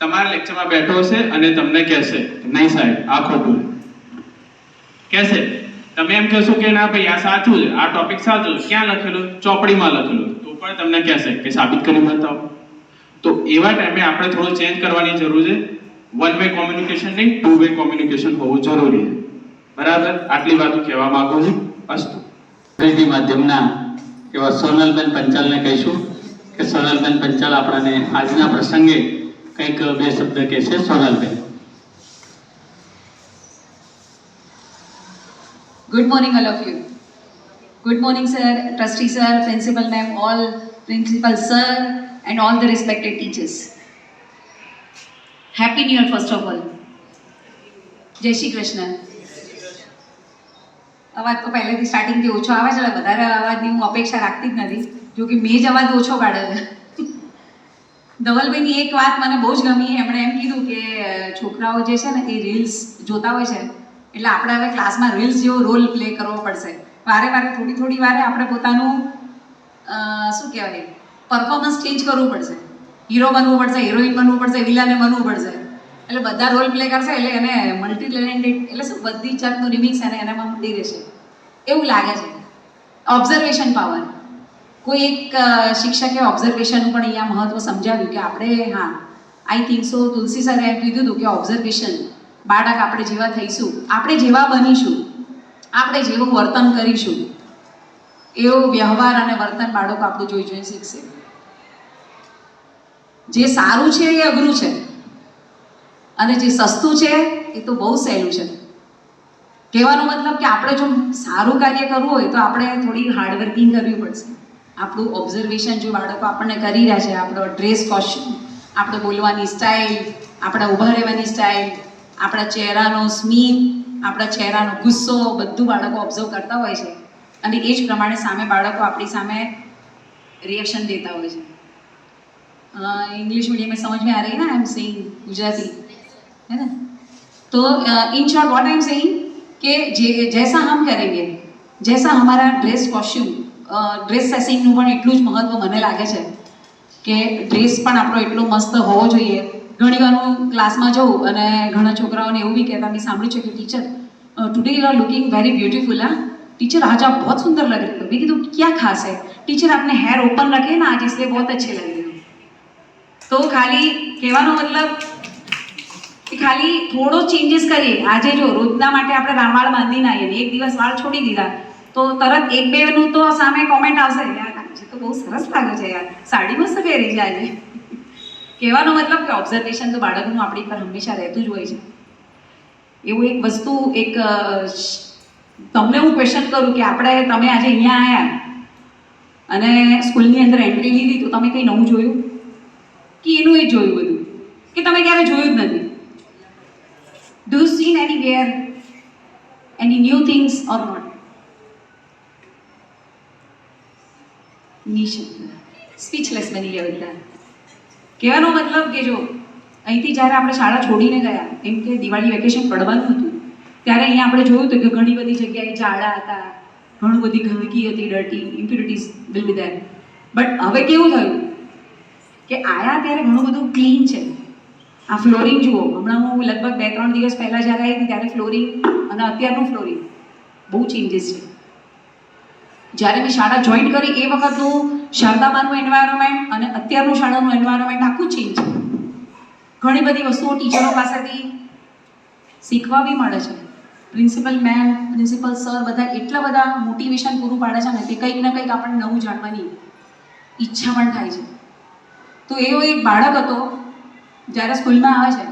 તમારા લેક્ચરમાં બેઠો હશે અને તમને કહેશે નહીં સાહેબ આ ખોટું કહેશે. તમે એમ કહેશો કે ના ભાઈ આ સાચું છે, આ ટોપિક સાચું છે, ક્યાં લખેલું? ચોપડીમાં લખેલું. તો પણ તમને કહેશે કે સાબિત કરી બતાવો. તો એવા ટાઈમે આપણે થોડું ચેન્જ કરવાની જરૂર છે. વન વે કોમ્યુનિકેશન નહીં, 2 વે કોમ્યુનિકેશન હોવું જરૂરી છે, બરાબર? આટલી વાતો કહેવા માંગુ છું. અસ્તુ. અંગ્રેજી માધ્યમના એવા સોનલબેન પંચાલને કહીશું કે સોનલબેન પંચાલ આપણને આજના પ્રસંગે કંઈક 2 શબ્દ કહેશે. સોનલબેન. Good morning, all of you. Good morning, sir, trustee sir, principal ma'am, all principal sir, and all the respected teachers. Happy New Year, first of all. જય શ્રી કૃષ્ણ. અવાજ તો પહેલેથી સ્ટાર્ટિંગથી ઓછો આવે છે, વધારે અવાજની હું અપેક્ષા રાખતી જ નથી, જો કે મેં જ અવાજ ઓછો કાઢે છે. ધવલભાઈની એક વાત મને બહુ જ ગમી. એમણે એમ કીધું કે છોકરાઓ જે છે ને એ રીલ્સ જોતા હોય છે, એટલે આપણે હવે ક્લાસમાં રીલ્સ જેવો રોલ પ્લે કરવો પડશે. વારે વારે થોડી વારે આપણે પોતાનું શું કહેવાય પરફોર્મન્સ ચેન્જ કરવું પડશે. હીરો બનવું પડશે, હિરોઈન બનવું પડશે, વિલને બનવું પડશે. એટલે બધા રોલ પ્લે કરશે એટલે એને મલ્ટી ટેલેન્ટેડ, એટલે શું બધી જાતનું રિમિક્સ એનામાં મળી રહેશે એવું લાગે છે. ઓબ્ઝર્વેશન પાવર, કોઈ એક શિક્ષકે ઓબ્ઝર્વેશનનું પણ અહીંયા મહત્ત્વ સમજાવ્યું કે આપણે આઈ થિંક સો તુલસી સરે એમ કીધું હતું કે ઓબ્ઝર્વેશન, બાળક આપણે જેવા થઈશું, આપણે જેવા બનીશું, આપણે જેવું વર્તન કરીશું, એવો વ્યવહાર અને વર્તન બાળકો આપણું જોઈને શીખશે. જે સારું છે એ અઘરું છે, અને જે સસ્તું છે એ તો બહુ સહેલું છે. કહેવાનો મતલબ કે આપણે જો સારું કાર્ય કરવું હોય તો આપણે થોડી હાર્ડવર્કિંગ કરવી પડશે. આપણું ઓબ્ઝર્વેશન જો બાળકો આપણને કરી રહ્યા છે, આપણો ડ્રેસ કોસ્ચ્યુમ, આપણે બોલવાની સ્ટાઇલ, આપણા ઊભા રહેવાની સ્ટાઇલ, આપણા ચહેરાનો સ્મિત, આપણા ચહેરાનો ગુસ્સો, બધું બાળકો ઓબ્ઝર્વ કરતા હોય છે, અને એ જ પ્રમાણે સામે બાળકો આપણી સામે રિએક્શન દેતા હોય છે. इंग्लिश मीडियम में समझ में आ रही है ना? आई एम सेइंग गुजराती, है ना? तो in short what I am saying कि जैसा हम करेंगे, जैसा हमारा ड्रेस कॉस्ट्यूम, ड्रेस सेसिंगનું પણ એટલું જ મહત્ત્વ મને લાગે છે કે ડ્રેસ પણ આપણો એટલો મસ્ત હોવો જોઈએ. ઘણી વાર હું ક્લાસમાં જાઉં અને ઘણા છોકરાઓને એવું બી કહેતા, મેં સાંભળ્યું છે કે teacher today you are looking very beautiful. हाँ टीचर आज आप बहुत सुंदर लग रहे हो. मैं कीधું क्या खास है? टीचर आपने हेयर ओपन रखे ना आज, इसलिए बहुत अच्छे लग रहे हो. તો ખાલી કહેવાનો મતલબ કે ખાલી થોડો ચેન્જીસ કરીએ. આજે જો રોજના માટે આપણે વાળ બાંધીને આવીએ ને એક દિવસ વાળ છોડી દીધા તો તરત 1-2નું તો સામે કોમેન્ટ આવશે, યાર આજે તો બહુ સરસ લાગે છે, યાર સાડી મસ્ત પહેરી છે આજે. કહેવાનો મતલબ કે ઓબ્ઝર્વેશન તો બાળકનું આપણી પર હંમેશા રહેતું જ હોય છે. એવું એક વસ્તુ તમને હું ક્વેશ્ચન કરું કે તમે આજે અહીંયા આવ્યા અને સ્કૂલની અંદર એન્ટ્રી લીધી તો તમે કંઈ નવું જોયું કે એનું એ જોયું બધું કે તમે ક્યારે જોયું જ નથી? Do you seen anywhere any new things or not? Speechless બની ગયા બધા. કહેવાનો મતલબ કે જો અહીંથી જ્યારે આપણે શાળા છોડીને ગયા, એમ કે દિવાળી વેકેશન પડવાનું હતું, ત્યારે અહીંયા આપણે જોયું હતું કે ઘણી બધી જગ્યાએ ઝાડા હતા, ઘણું બધી ગંદકી હતી, dirty impurities will be there. But હવે કેવું થયું કે આયા ત્યારે ઘણું બધું ક્લીન છે. આ ફ્લોરિંગ જુઓ, હમણાં હું લગભગ 2-3 દિવસ પહેલાં જ્યારે આવી હતી ત્યારે ફ્લોરિંગ અને અત્યારનું ફ્લોરિંગ બહુ ચેન્જીસ છે. જ્યારે મેં શાળા જોઈન કરી એ વખતનું શારદામાનું એન્વાયરમેન્ટ અને અત્યારનું શાળાનું એન્વાયરમેન્ટ આખું ચેન્જ છે. ઘણી બધી વસ્તુઓ ટીચરો પાસેથી શીખવા બી મળે છે. પ્રિન્સિપલ મેમ, પ્રિન્સિપલ સર બધા એટલા બધા મોટિવેશન પૂરું પાડે છે ને કે કંઈક ને કંઈક આપણને નવું જાણવાની ઈચ્છા પણ થાય છે. તો એવો એક બાળક હતો જ્યારે સ્કૂલમાં આવે છે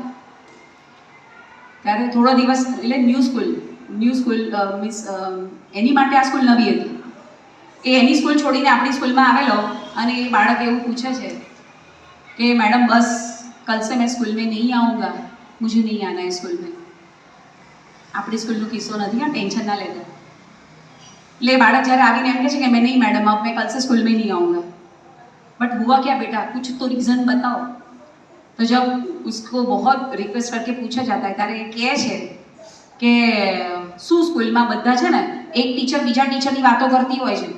ત્યારે થોડો દિવસ એટલે ન્યૂ સ્કૂલ મીન્સ એની માટે આ સ્કૂલ નવી હતી. એ એની સ્કૂલ છોડીને આપણી સ્કૂલમાં આવેલો અને એ બાળક એવું પૂછે છે કે मैडम बस कल से मैं स्कूल में नहीं आऊँगा, मुझे नहीं आना है स्कूल में. આપણી સ્કૂલનો કિસ્સો નથી, આ ટેન્શન ના લેતા. એટલે બાળક જ્યારે આવીને એમ કહે છે કે मैं नहीं मैडम अब मैं कल से स्कूल में नहीं आऊँगा. बट हुआ क्या बेटा, कुछ तो रीज़न बताओ. तो जब उसको बहुत रिक्वेस्ट करके पूछा जाता है ત્યારે એ કહે છે કે શું સ્કૂલમાં બધા છે ને એક ટીચર બીજા ટીચરની વાતો કરતી હોય છે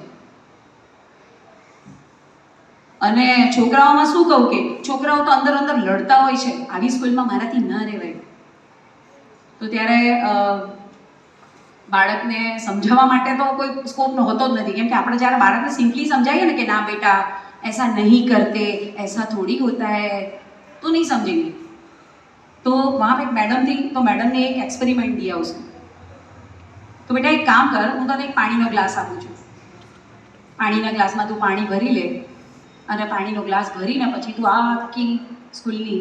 અને છોકરાઓમાં શું કહું કે છોકરાઓ તો અંદર અંદર લડતા હોય છે, આવી સ્કૂલમાં મારાથી ન રહેવાય. તો ત્યારે બાળકને સમજાવવા માટે તો કોઈ સ્કોપ હોતો જ નથી, કેમ કે આપણે જ્યારે બાળકને સિમ્પલી સમજાવીએ ને કે ના બેટા ऐसा नहीं करते, ऐसा थोड़ी होता है, तो नहीं समझेंगे. तो वहाँ पे एक मैडम थी, तो मैडम ने एक एक्सपेरिमेंट दिया उसको. तो बेटा एक काम कर, હું તને એક પાણીનો ગ્લાસ આપું છું. પાણીના ગ્લાસમાં તું પાણી ભરી લે અને પાણીનો ગ્લાસ ભરીને પછી તું આખી સ્કૂલની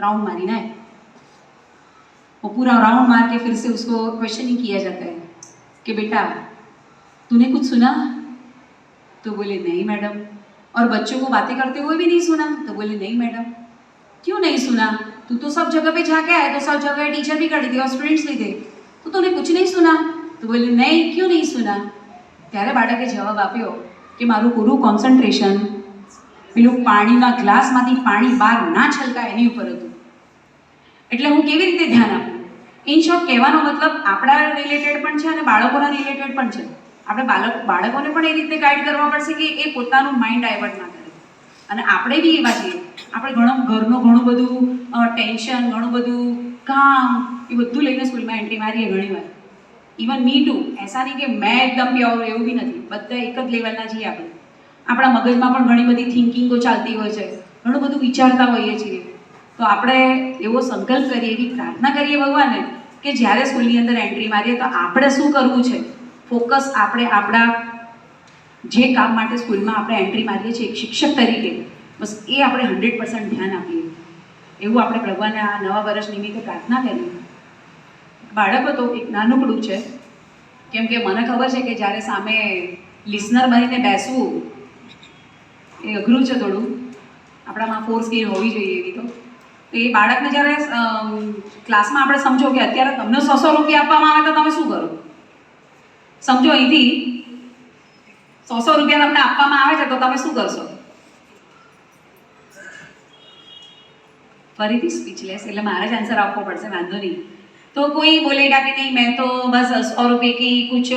राउंड मारीना है. वो पूरा राउंड मार के फिर से उसको क्वेश्चनिंग किया जाता है कि बेटा तूने कुछ सुना? तो बोले नहीं मैडम. और बच्चों को बातें करते हुए भी नहीं सुना? तो बोले नहीं मैडम. क्यों नहीं सुना? तू तो सब जगह पे जाके आए, तो सब जगह टीचर भी खड़ी थी और स्टूडेंट्स भी थे, तो तूने कुछ नहीं सुना? तो बोले नहीं, क्यों नहीं सुना? ત્યારે બાળકે જવાબ આપ્યો કે મારું પૂરું કોન્સન્ટ્રેશન પેલું પાણીના ગ્લાસમાંથી પાણી બહાર ના છલકાય એની ઉપર હતું. એટલે હું કેવી રીતે ધ્યાન આપું? ઇન શોર્ટ કહેવાનો મતલબ આપણા રિલેટેડ પણ છે અને બાળકોના રિલેટેડ પણ છે. આપણે બાળકોને પણ એ રીતે ગાઈડ કરવા પડશે કે એ પોતાનું માઇન્ડ ડાયવર્ટ ના કરે. અને આપણે બી એવા છીએ, આપણે ઘણું બધું ટેન્શન, ઘણું બધું કામ એ બધું લઈને સ્કૂલમાં એન્ટ્રી મારીએ ઘણી વાર. Even me too. એસા નહીં કે મેં એકદમ પ્યોર, એવું બી નથી. બધા એક જ લેવલના છીએ આપણે. આપણા મગજમાં પણ ઘણી બધી થિંકિંગો ચાલતી હોય છે, ઘણું બધું વિચારતા હોઈએ છીએ. તો આપણે એવો સંકલ્પ કરીએ, એવી પ્રાર્થના કરીએ ભગવાનને કે જ્યારે સ્કૂલની અંદર એન્ટ્રી મારીએ તો આપણે શું કરવું છે, ફોકસ આપણે આપણા જે કામ માટે સ્કૂલમાં આપણે એન્ટ્રી મારીએ છીએ એક શિક્ષક તરીકે, બસ એ આપણે 100% ધ્યાન આપીએ. એવું આપણે ભગવાનને આ નવા વર્ષ નિમિત્તે પ્રાર્થના કરીએ. બાળક હતો એક નાનકડું છે, કેમ કે મને ખબર છે કે જ્યારે સામે લિસનર બનીને બેસવું એ અઘરું છે થોડું. આપણામાં 4 સ્કિલ હોવી જોઈએ એવી. તો એ બાળકને જ્યારે ક્લાસમાં આપણે સમજો કે અત્યારે તમને 100 રૂપિયા આપવામાં આવે તો તમે શું કરો? સમજો અહીંથી 100 રૂપિયા તમને આપવામાં આવે છે તો તમે શું કરશો? ફરીથી સ્પીચલેસ. એટલે મારે જ આન્સર આપવો પડશે, વાંધો નહીં. तो कोई बोलेगा कि नहीं मैं तो बस 100 रुपये की कुछ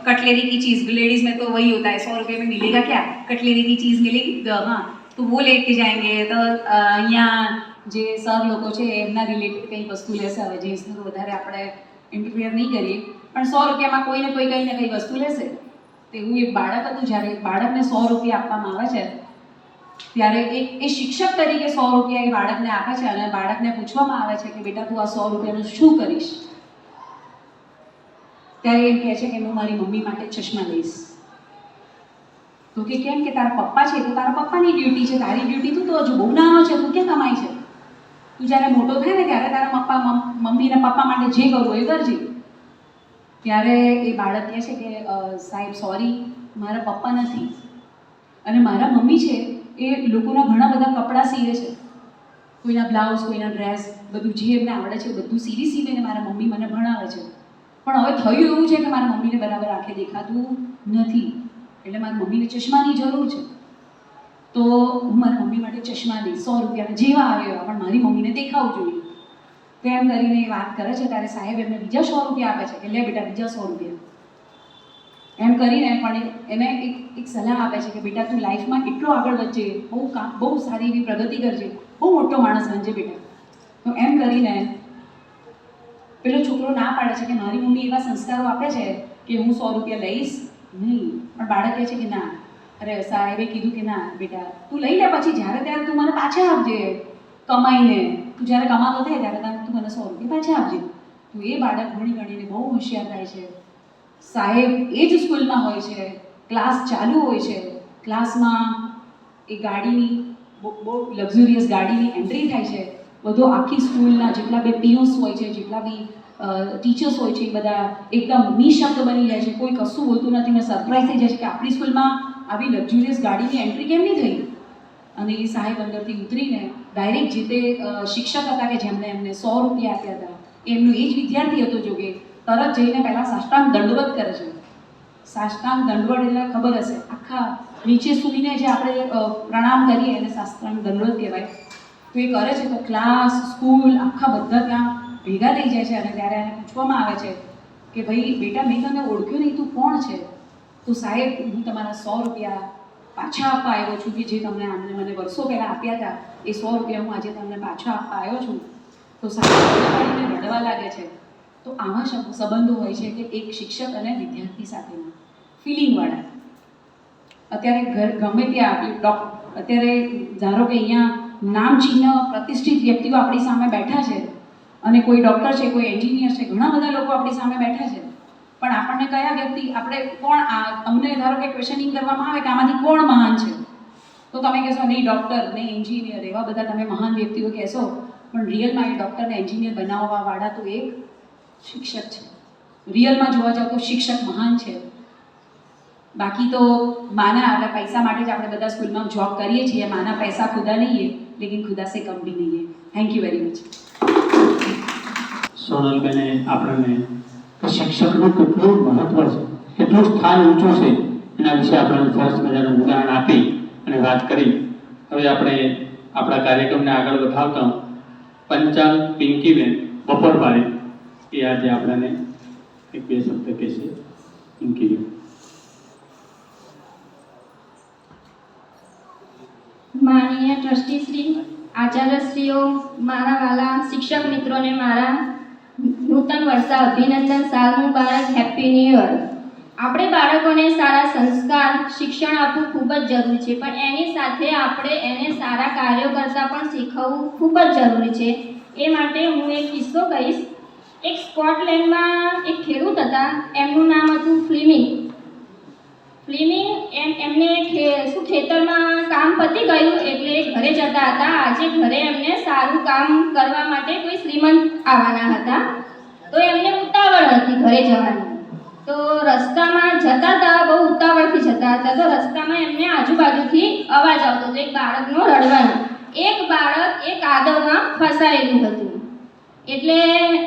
कटलेरी की चीज़, लेडीज़ में तो वही होता है 100 रुपये में मिलेगा क्या, कटलेरी की चीज़ मिलेगी. हाँ, तो वो लेके जाएंगे. तो અહીંયા જે સર લોકો છે એમના રિલેટેડ કંઈ વસ્તુ લેશે. હવે જેન્ટ્સનું વધારે આપણે ઇન્ટરફિયર નહીં કરીએ, પણ 100 રૂપિયામાં કોઈ ને કંઈ ને કંઈ વસ્તુ લેશે. તો એવું એક બાળક હતું, જ્યારે બાળકને 100 રૂપિયા આપવામાં આવે છે ત્યારે એ શિક્ષક તરીકે 100 રૂપિયા એ બાળકને આપે છે અને બાળકને પૂછવામાં આવે છે કે બેટા તું આ 100 રૂપિયાનું શું કરીશ? ત્યારે એમ કહે છે કે હું મારી મમ્મી માટે ચશ્મા લઈશ. તો તો કે કેમ કે તારા પપ્પા છે તો તારા પપ્પાની ડ્યુટી છે, તારી ડ્યુટી તું તો હજુ બહુ નાનો છે, તું ક્યાં કમાય છે? તું જ્યારે મોટો થાય ને ત્યારે તારા મમ્મી ને પપ્પા માટે જે કરવું એ કરજે. ત્યારે એ બાળક કહે છે કે સાહેબ સોરી, મારા પપ્પા નથી અને મારા મમ્મી છે એ લોકોના ઘણા બધા કપડાં સીવે છે, કોઈના બ્લાઉઝ, કોઈના ડ્રેસ, બધું જે એમને આવડે છે બધું સીવીને મારા મમ્મી મને ભણાવે છે. પણ હવે થયું એવું છે કે મારા મમ્મીને બરાબર આંખે દેખાતું નથી, એટલે મારી મમ્મીને ચશ્માની જરૂર છે. તો હું મારા મમ્મી માટે ચશ્મા લઈશ, 100 રૂપિયાના જેવા આવે એવા, પણ મારી મમ્મીને દેખાવું જોઈએ. તો એમ કરીને એ વાત કરે છે ત્યારે સાહેબ એમને બીજા 100 રૂપિયા આપે છે કે લે બેટા બીજા 100 રૂપિયા. એમ કરીને પણ એને એક સલાહ આપે છે કે બેટા તું લાઈફમાં એટલો આગળ વધજે, બહુ સારી એવી પ્રગતિ કરજે, બહુ મોટો માણસ બનજે બેટા. તો એમ કરીને પેલો છોકરો ના પાડે છે કે મારી મમ્મી એવા સંસ્કારો આપે છે કે હું 100 રૂપિયા લઈશ નહીં. પણ બાળક કહે છે કે ના, અરે સાહેબે કીધું કે ના બેટા તું લઈ લે, પછી જ્યારે ત્યારે તું મને પાછા આપજે કમાઈને, તું જ્યારે કમાતો થાય ત્યારે તું મને 100 રૂપિયા પાછા આપજે. તો એ બાળક ભણીને બહુ હોશિયાર થાય છે. સાહેબ એ જ સ્કૂલમાં હોય છે, ક્લાસ ચાલુ હોય છે, ક્લાસમાં એ ગાડીની બહુ લક્ઝુરિયસ ગાડીની એન્ટ્રી થાય છે. બધો આખી સ્કૂલના જેટલા બી પીયુસ હોય છે, જેટલા બી ટીચર્સ હોય છે, એ બધા એકદમ નિશબ્દ બની જાય છે, કોઈ કશું બોલતું નથી ને સરપ્રાઈઝ થઈ જાય છે કે આપણી સ્કૂલમાં આવી લક્ઝુરિયસ ગાડીની એન્ટ્રી કેમ નહીં થઈ. અને એ સાહેબ અંદરથી ઉતરીને ડાયરેક્ટ જે તે શિક્ષક હતા કે જેમણે એમને 100 રૂપિયા આપ્યા હતા, એમનો એ જ વિદ્યાર્થી હતો જોકે, તરત જઈને પહેલાં સાષ્ટાંગ દંડવત કરે છે. સાષ્ટાંગ દંડવત એટલે ખબર હશે, આખા નીચે સૂઈને જે આપણે પ્રણામ કરીએ એને સાષ્ટાંગ દંડવત કહેવાય. તો એ કરે છે તો ક્લાસ, સ્કૂલ આખા બધા ત્યાં ભેગા થઈ જાય છે. અને ત્યારે એને પૂછવામાં આવે છે કે ભાઈ બેટા મેં તને ઓળખ્યો નહીં, તું કોણ છે? તો સાહેબ હું તમારા 100 રૂપિયા પાછા આપવા આવ્યો છું કે જે તમને મને વર્ષો પહેલાં આપ્યા હતા, એ 100 રૂપિયા હું આજે તમને પાછા આપવા આવ્યો છું. તો સાહેબ રડવા લાગે છે. તો આવા સંબંધો હોય છે કે એક શિક્ષક અને વિદ્યાર્થી સાથેના ફિલિંગવાળા. અત્યારે ગમે ત્યાં અત્યારે ધારો કે અહીંયા નામચીન પ્રતિષ્ઠિત વ્યક્તિઓ આપણી સામે બેઠા છે અને કોઈ ડૉક્ટર છે, કોઈ એન્જિનિયર છે, ઘણા બધા લોકો આપણી સામે બેઠા છે. પણ આપણને કયા વ્યક્તિ, આપણે કોણ, અમને ધારો કે ક્વેશ્ચનિંગ કરવામાં આવે કે આમાંથી કોણ મહાન છે, તો તમે કહેશો નહીં ડૉક્ટર, નહીં એન્જિનિયર, એવા બધા તમે મહાન વ્યક્તિઓ કહેશો. પણ રિયલમાં એ ડૉક્ટરને એન્જિનિયર બનાવવાવાળા તો એક શિક્ષક છે. રિયલમાં જોવા જાવ તો શિક્ષક મહાન છે. બાકી તો માના આપણે પૈસા માટે જ આપણે બધા સ્કૂલમાં જોબ કરીએ છીએ, માના પૈસા ખુદા નહીં है लेकिन खुदा से कम भी नहीं है. Thank you very much. સોનલબેને આપણને શિક્ષકનું કેટલું મહત્વ છે, કેટલું સ્થાન ઊંચું છે, એના વિશે આપણને સરસ મજાનું ઉદાહરણ આપી અને વાત કરી. હવે આપણે આપણા કાર્યક્રમને આગળ વધાવતા પંચાલ પિંકીબેન બપોરવાળી એ આજે આપણને એક બે શબ્દ કહેશે. પિંકીબેન. માનનીય ટ્રસ્ટીશ્રી, આચાર્યશ્રીઓ, મારા વાલા શિક્ષક મિત્રોને મારા નૂતન વર્ષા અભિનંદન, સાલ મુબારક, હેપી ન્યૂ યર. આપણે બાળકોને સારા સંસ્કાર, શિક્ષણ આપવું ખૂબ જ જરૂરી છે, પણ એની સાથે આપણે એને સારા કાર્યો કરતાં પણ શીખવવું ખૂબ જ જરૂરી છે. એ માટે હું એક કિસ્સો કહીશ. એક સ્કોટલેન્ડમાં એક ખેડૂત હતા, એમનું નામ હતું ફ્લિમિંગ. એમને ખેતરમાં કામ પતી ગયું એટલે ઘરે જતા હતા. આજે ઘરે એમને સારું કામ કરવા માટે કોઈ શ્રીમંત આવવાના હતા, તો એમને ઉતાવળ હતી ઘરે જવાની. તો રસ્તામાં જતા હતા, બહુ ઉતાવળથી જતા હતા, તો રસ્તામાં એમને આજુબાજુથી અવાજ આવતો હતો એક બાળકનો રડવાનો. એક બાળક એ કાદવમાં ફસાયેલું હતું. એટલે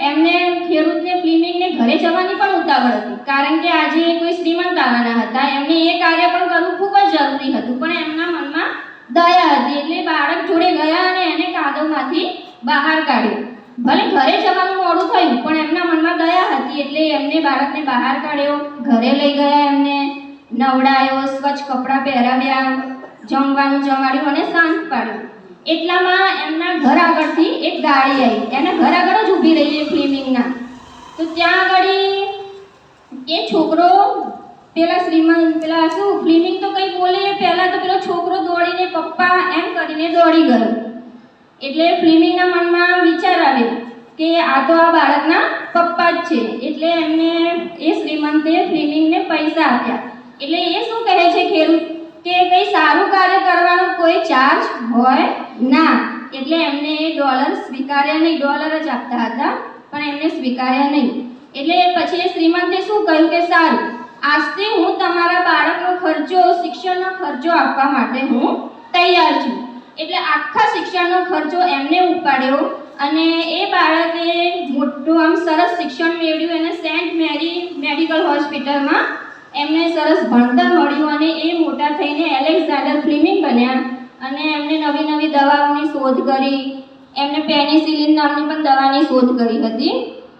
એમને ખેડૂતને ફ્લિમિંગને ઘરે જવાની પણ ઉતાવળ હતી, કારણ કે આજે કોઈ શ્રીમંત આવવાના હતા, એમને એ કાર્ય પણ કરવું ખૂબ જ જરૂરી હતું. પણ એમના મનમાં દયા હતી એટલે બાળક જોડે ગયા અને એને કાદવમાંથી બહાર કાઢ્યો. ભલે ઘરે જવાનું મોડું થયું પણ એમના મનમાં દયા હતી એટલે એમને બાળકને બહાર કાઢ્યો, ઘરે લઈ ગયા, એમને નવડાયો, સ્વચ્છ કપડાં પહેરાવ્યા, જમવાનું જમાડ્યું અને શાંત પાડ્યું. એટલામાં એમના ઘર આગળથી એક ગાડી આવી, એના ઘર આગળ જ ઊભી રહી એ ફ્લિમિંગના. તો ત્યાં આગળ એ છોકરો પેલા ફ્લિમિંગ તો કંઈ બોલે પહેલાં તો પેલો છોકરો દોડીને પપ્પા એમ કરીને દોડી ગયો. એટલે ફ્લિમિંગના મનમાં વિચાર આવ્યો કે આ તો આ બાળકના પપ્પા જ છે. એટલે એમને એ શ્રીમંતે ફ્લિમિંગને પૈસા આપ્યા. એટલે એ શું કહે છે ખેડૂત કે કંઈ સારું કાર્ય કરવાનો કોઈ ચાર્જ હોય ના, એટલે એમને ડોલર સ્વીકાર્યા નહીં. ડોલર જ આપતા હતા પણ એમને સ્વીકાર્યા નહીં. એટલે પછી એ શ્રીમંતે શું કહ્યું કે સારું, આજથી હું તમારા બાળકનો ખર્ચો, શિક્ષણનો ખર્ચો આપવા માટે હું તૈયાર છું. એટલે આખા શિક્ષણનો ખર્ચો એમને ઉપાડ્યો અને એ બાળકે મોટું આમ સરસ શિક્ષણ મેળવ્યું. એને સેન્ટ મેરી મેડિકલ હોસ્પિટલમાં એમને સરસ ભણતર મળ્યું અને એ મોટા થઈને એલેક્ઝાન્ડર ફ્લેમિંગ બન્યા અને એમને નવી નવી દવાઓની શોધ કરી. એમને પેનિસિલિન નામની પણ દવાની શોધ કરી હતી.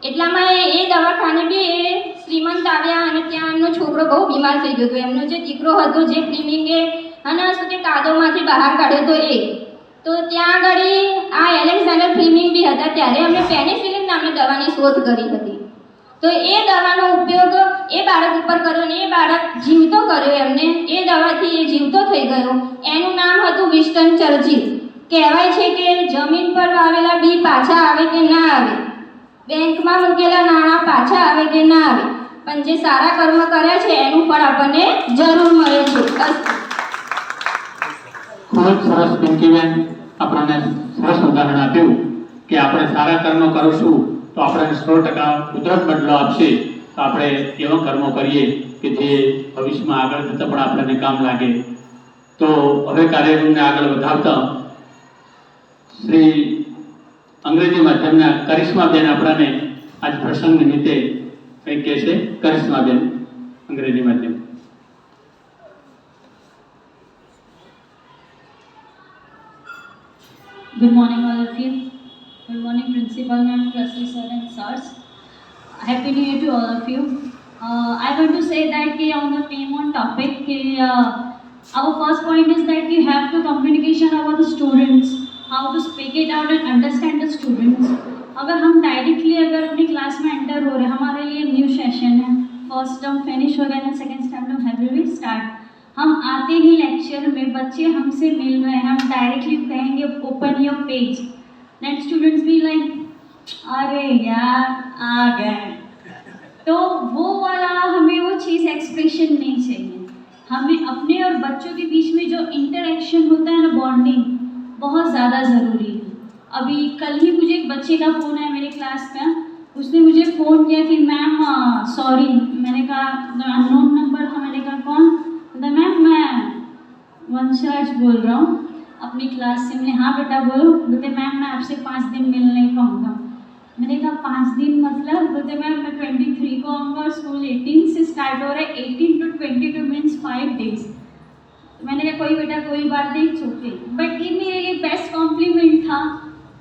એટલામાં એ દવાખાને બી એ શ્રીમંત આવ્યા અને ત્યાં એમનો છોકરો બહુ બીમાર થઈ ગયો હતો. એમનો જે દીકરો હતો, જે ફ્લેમિંગે અને શું કે કાદવમાંથી બહાર કાઢ્યો હતો એ, તો ત્યાં આગળ આ એલેક્ઝાન્ડર ફ્લેમિંગ બી હતા. ત્યારે એમણે પેનિસિલિન નામની દવાની શોધ કરી હતી. તો એ દવાનો ઉપયોગ એ બાળક ઉપર કર્યો અને એ બાળક જીવતો કર્યો એમને. એ દવાથી એ જીવતો થઈ ગયો. એનું નામ હતું વિન્સ્ટન ચર્ચિલ. કહેવાય છે કે જમીન પર વાવેલા બી પાછા આવે કે ના આવે, બેંકમાં મૂકેલા નાણાં પાછા આવે કે ના આવે, પણ જે સારા કર્મ કર્યા છે એનું ફળ આપણને જરૂર મળે છે. બસ. ખૂબ જ સરસ પિંકીબેન આપણને સરસ ઉદાહરણ આપ્યું કે આપણે સારા કર્મો કરીશું તો આપણને 100% કુદરત બદલો આપશે. તો આપણે એવા કર્મો કરીએ કે જે ભવિષ્યમાં આગળ જતાં પણ આપણને કામ લાગે. તો હવે કાર્યક્રમને આગળ વધારતા શ્રી અંગ્રેજી માધ્યમના કરિશ્માબેન આપણને આજ પ્રસંગ નિમિત્તે કંઈક કહેશે. કરિશ્માબેન, અંગ્રેજી માધ્યમ. Good morning, all of you. Good morning, Principal Ma'am, Trustee Sir and Sirs. Happy New Year to all of you. I want to say that on the theme on topic, our first point is that you have to communication about the students, how to speak it out and understand the students. अगर हम डायरेक्टली अगर अपनी क्लास में एंटर हो रहे हैं, हमारे लिए न्यू सेशन है, फर्स्ट टर्म फिनिश हो गया ना, सेकेंड टर्म फैब्रुअरी स्टार्ट. हम आते ही लेक्चर में बच्चे हमसे मिल रहे हैं, हम डायरेक्टली कहेंगे open your page. Net students भी लाइक अरे यार आ गए. तो वो वाला हमें वो चीज़ एक्सप्रेशन नहीं चाहिए. हमें अपने और बच्चों के बीच में जो इंटरेक्शन होता है ना, बॉन्डिंग, बहुत ज़्यादा ज़रूरी है. अभी कल ही मुझे एक बच्चे का फ़ोन आया मेरे क्लास में. उसने मुझे फ़ोन किया कि मैम सॉरी. मैंने कहा अननोन नंबर था. मैंने कहा कौन? मैम मैं वंशराज बोल रहा हूँ अपनी क्लास से. मैंने हाँ बेटा बोलो. बोलते मैम मैं आपसे 5 दिन मिल नहीं पाऊँगा. मैंने कहा 5 दिन मतलब? बोलते मैम मैं 23 को आऊँगा, स्कूल 18 से स्टार्ट हो रहा है, 18 to 22 मीन्स 5 days. मैंने कहा कोई बेटा कोई बात नहीं, चुके. बट ये मेरे लिए बेस्ट कॉम्प्लीमेंट था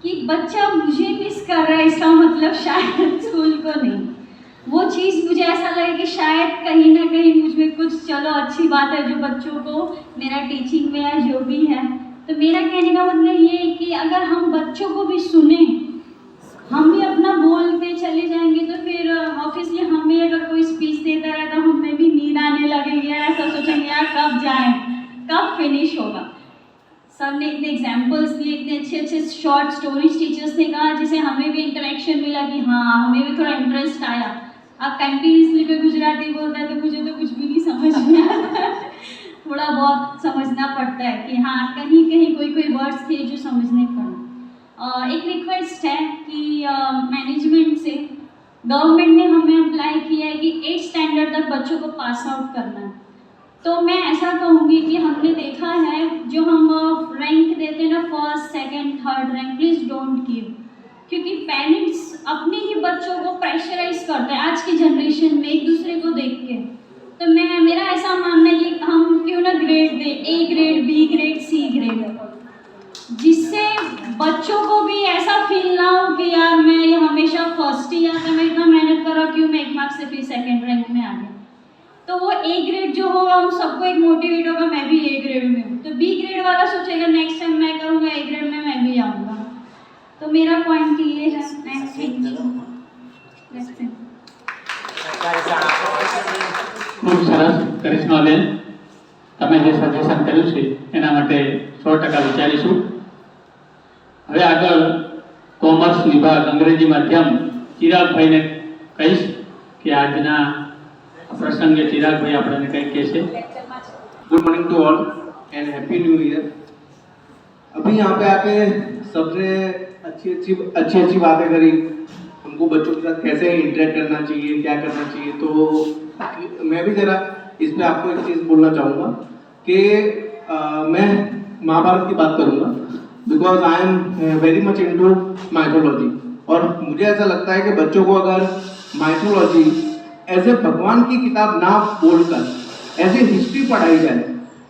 कि बच्चा मुझे मिस कर रहा है, इसका मतलब शायद स्कूल को नहीं. वो चीज़ मुझे ऐसा लगे कि शायद कहीं ना कहीं मुझ में कुछ चलो अच्छी बात है जो बच्चों को मेरा टीचिंग में या जो भी है. तो मेरा कहने का मतलब ये है कि अगर हम बच्चों को भी सुने, हम भी अपना बोलते चले जाएंगे तो फिर ऑब्वियसली हमें अगर कोई स्पीच देता रहे तो हमें भी नींद आने लगेगी. ऐसा सोचेंगे यार कब जाएं, कब फिनिश होगा. सर ने इतने एग्जाम्पल्स दिए, इतने अच्छे अच्छे शॉर्ट स्टोरीज टीचर्स ने कहा जिसे हमें भी इंटरेक्शन मिला कि हाँ हमें भी थोड़ा इंटरेस्ट आया. अब कंटिन्यूसली कोई गुजराती बोलता है तो मुझे तो कुछ भी नहीं समझ में आता. थोड़ा बहुत समझना पड़ता है कि हाँ कहीं कहीं कोई कोई वर्ड्स थे जो समझने पड़े. एक रिक्वेस्ट है कि मैनेजमेंट से, गवर्नमेंट ने हमें अप्लाई किया है कि 8th स्टैंडर्ड तक बच्चों को पास आउट करना है. तो मैं ऐसा कहूँगी कि हमने देखा है जो हम रैंक देते हैं ना, first second third rank, please don't give. क्योंकि पेरेंट्स अपने ही बच्चों को प्रेशराइज करते हैं आज की जनरेशन में एक दूसरे को देख के. तो मेरा ऐसा मानना है कि हम क्यों ना ग्रेड दें, A grade, B grade, C grade, जिससे बच्चों को भी ऐसा फील ना हो कि यार मैं ये हमेशा फर्स्ट ही आता, मैं इतना मेहनत कर रहा क्यों मैं 1 मार्क्स से फिर सेकेंड रैंक में आ गया. तो वो A ग्रेड जो होगा हम सबको एक मोटिवेट होगा मैं भी A ग्रेड में हूँ. तो B ग्रेड वाला सोचेगा नेक्स्ट टाइम मैं करूँगा A ग्रेड में मैं भी आऊँगा. तो मेरा पॉइंट ये है. ખૂબ સરસ કરિશ્માબેન, તમે જે સજેશન કર્યું છે એના માટે 100% વિચારીશું. હવે આગળ કોમર્સ વિભાગ અંગ્રેજી માધ્યમ ચિરાગભાઈને કહીશ કે આજના પ્રસંગે ચિરાગભાઈ આપણને કંઈક કહેશે. Good morning to all and happy new year. अभी यहाँ पे आके सबने अच्छी बातें करी, हमको बच्चों के साथ कैसे इंटरेक्ट करना चाहिए, क्या करना चाहिए। तो मैं भी जरा इस पे आपको एक चीज़ बोलना चाहूँगा कि मैं महाभारत की बात करूँगा, because I am very much into mythology. और मुझे ऐसा लगता है कि बच्चों को अगर माइथोलॉजी एज ए भगवान की किताब ना बोलकर एज ए हिस्ट्री पढ़ाई जाए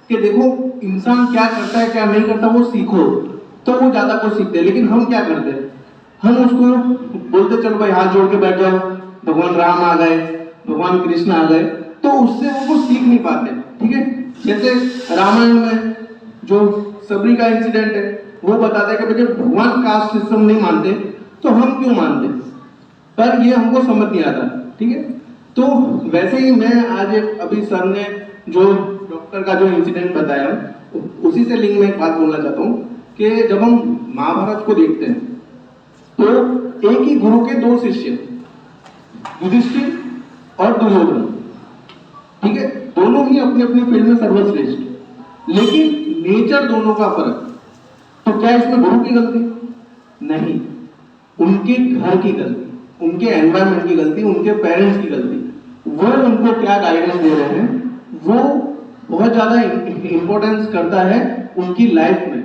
कि देखो इंसान क्या करता है क्या नहीं करता वो सीखो, तो वो ज़्यादा कुछ सीखते हैं। लेकिन हम क्या करते हैं, हम उसको बोलते चलो भाई हाथ जोड़ के बैठ जाओ, भगवान राम आ गए, भगवान कृष्ण आ गए, तो उससे वो कुछ सीख नहीं पाते। ठीक है, जैसे रामायण में जो सबरी का इंसिडेंट है वो बताता है कि भाई भगवान कास्ट सिस्टम नहीं मानते तो हम क्यों मानते, पर ये हमको समझ नहीं आता। ठीक है, तो वैसे ही मैं आज अभी सर ने जो डॉक्टर का जो इंसिडेंट बताया उसी से लिंक में एक बात बोलना चाहता हूँ कि जब हम महाभारत को देखते हैं तो एक ही गुरु के दो शिष्य, युधिष्ठिर और दुर्योधन, ठीक है, दोनों ही अपनी अपनी फील्ड में सर्वश्रेष्ठ, लेकिन नेचर दोनों का फर्क। तो क्या इसमें गुरु की गलती? नहीं, उनके घर की गलती, उनके एनवायरमेंट की गलती, उनके पेरेंट्स की गलती। वो उनको क्या गाइडेंस दे रहे हैं वो बहुत ज्यादा इंपॉर्टेंस करता है उनकी लाइफ में।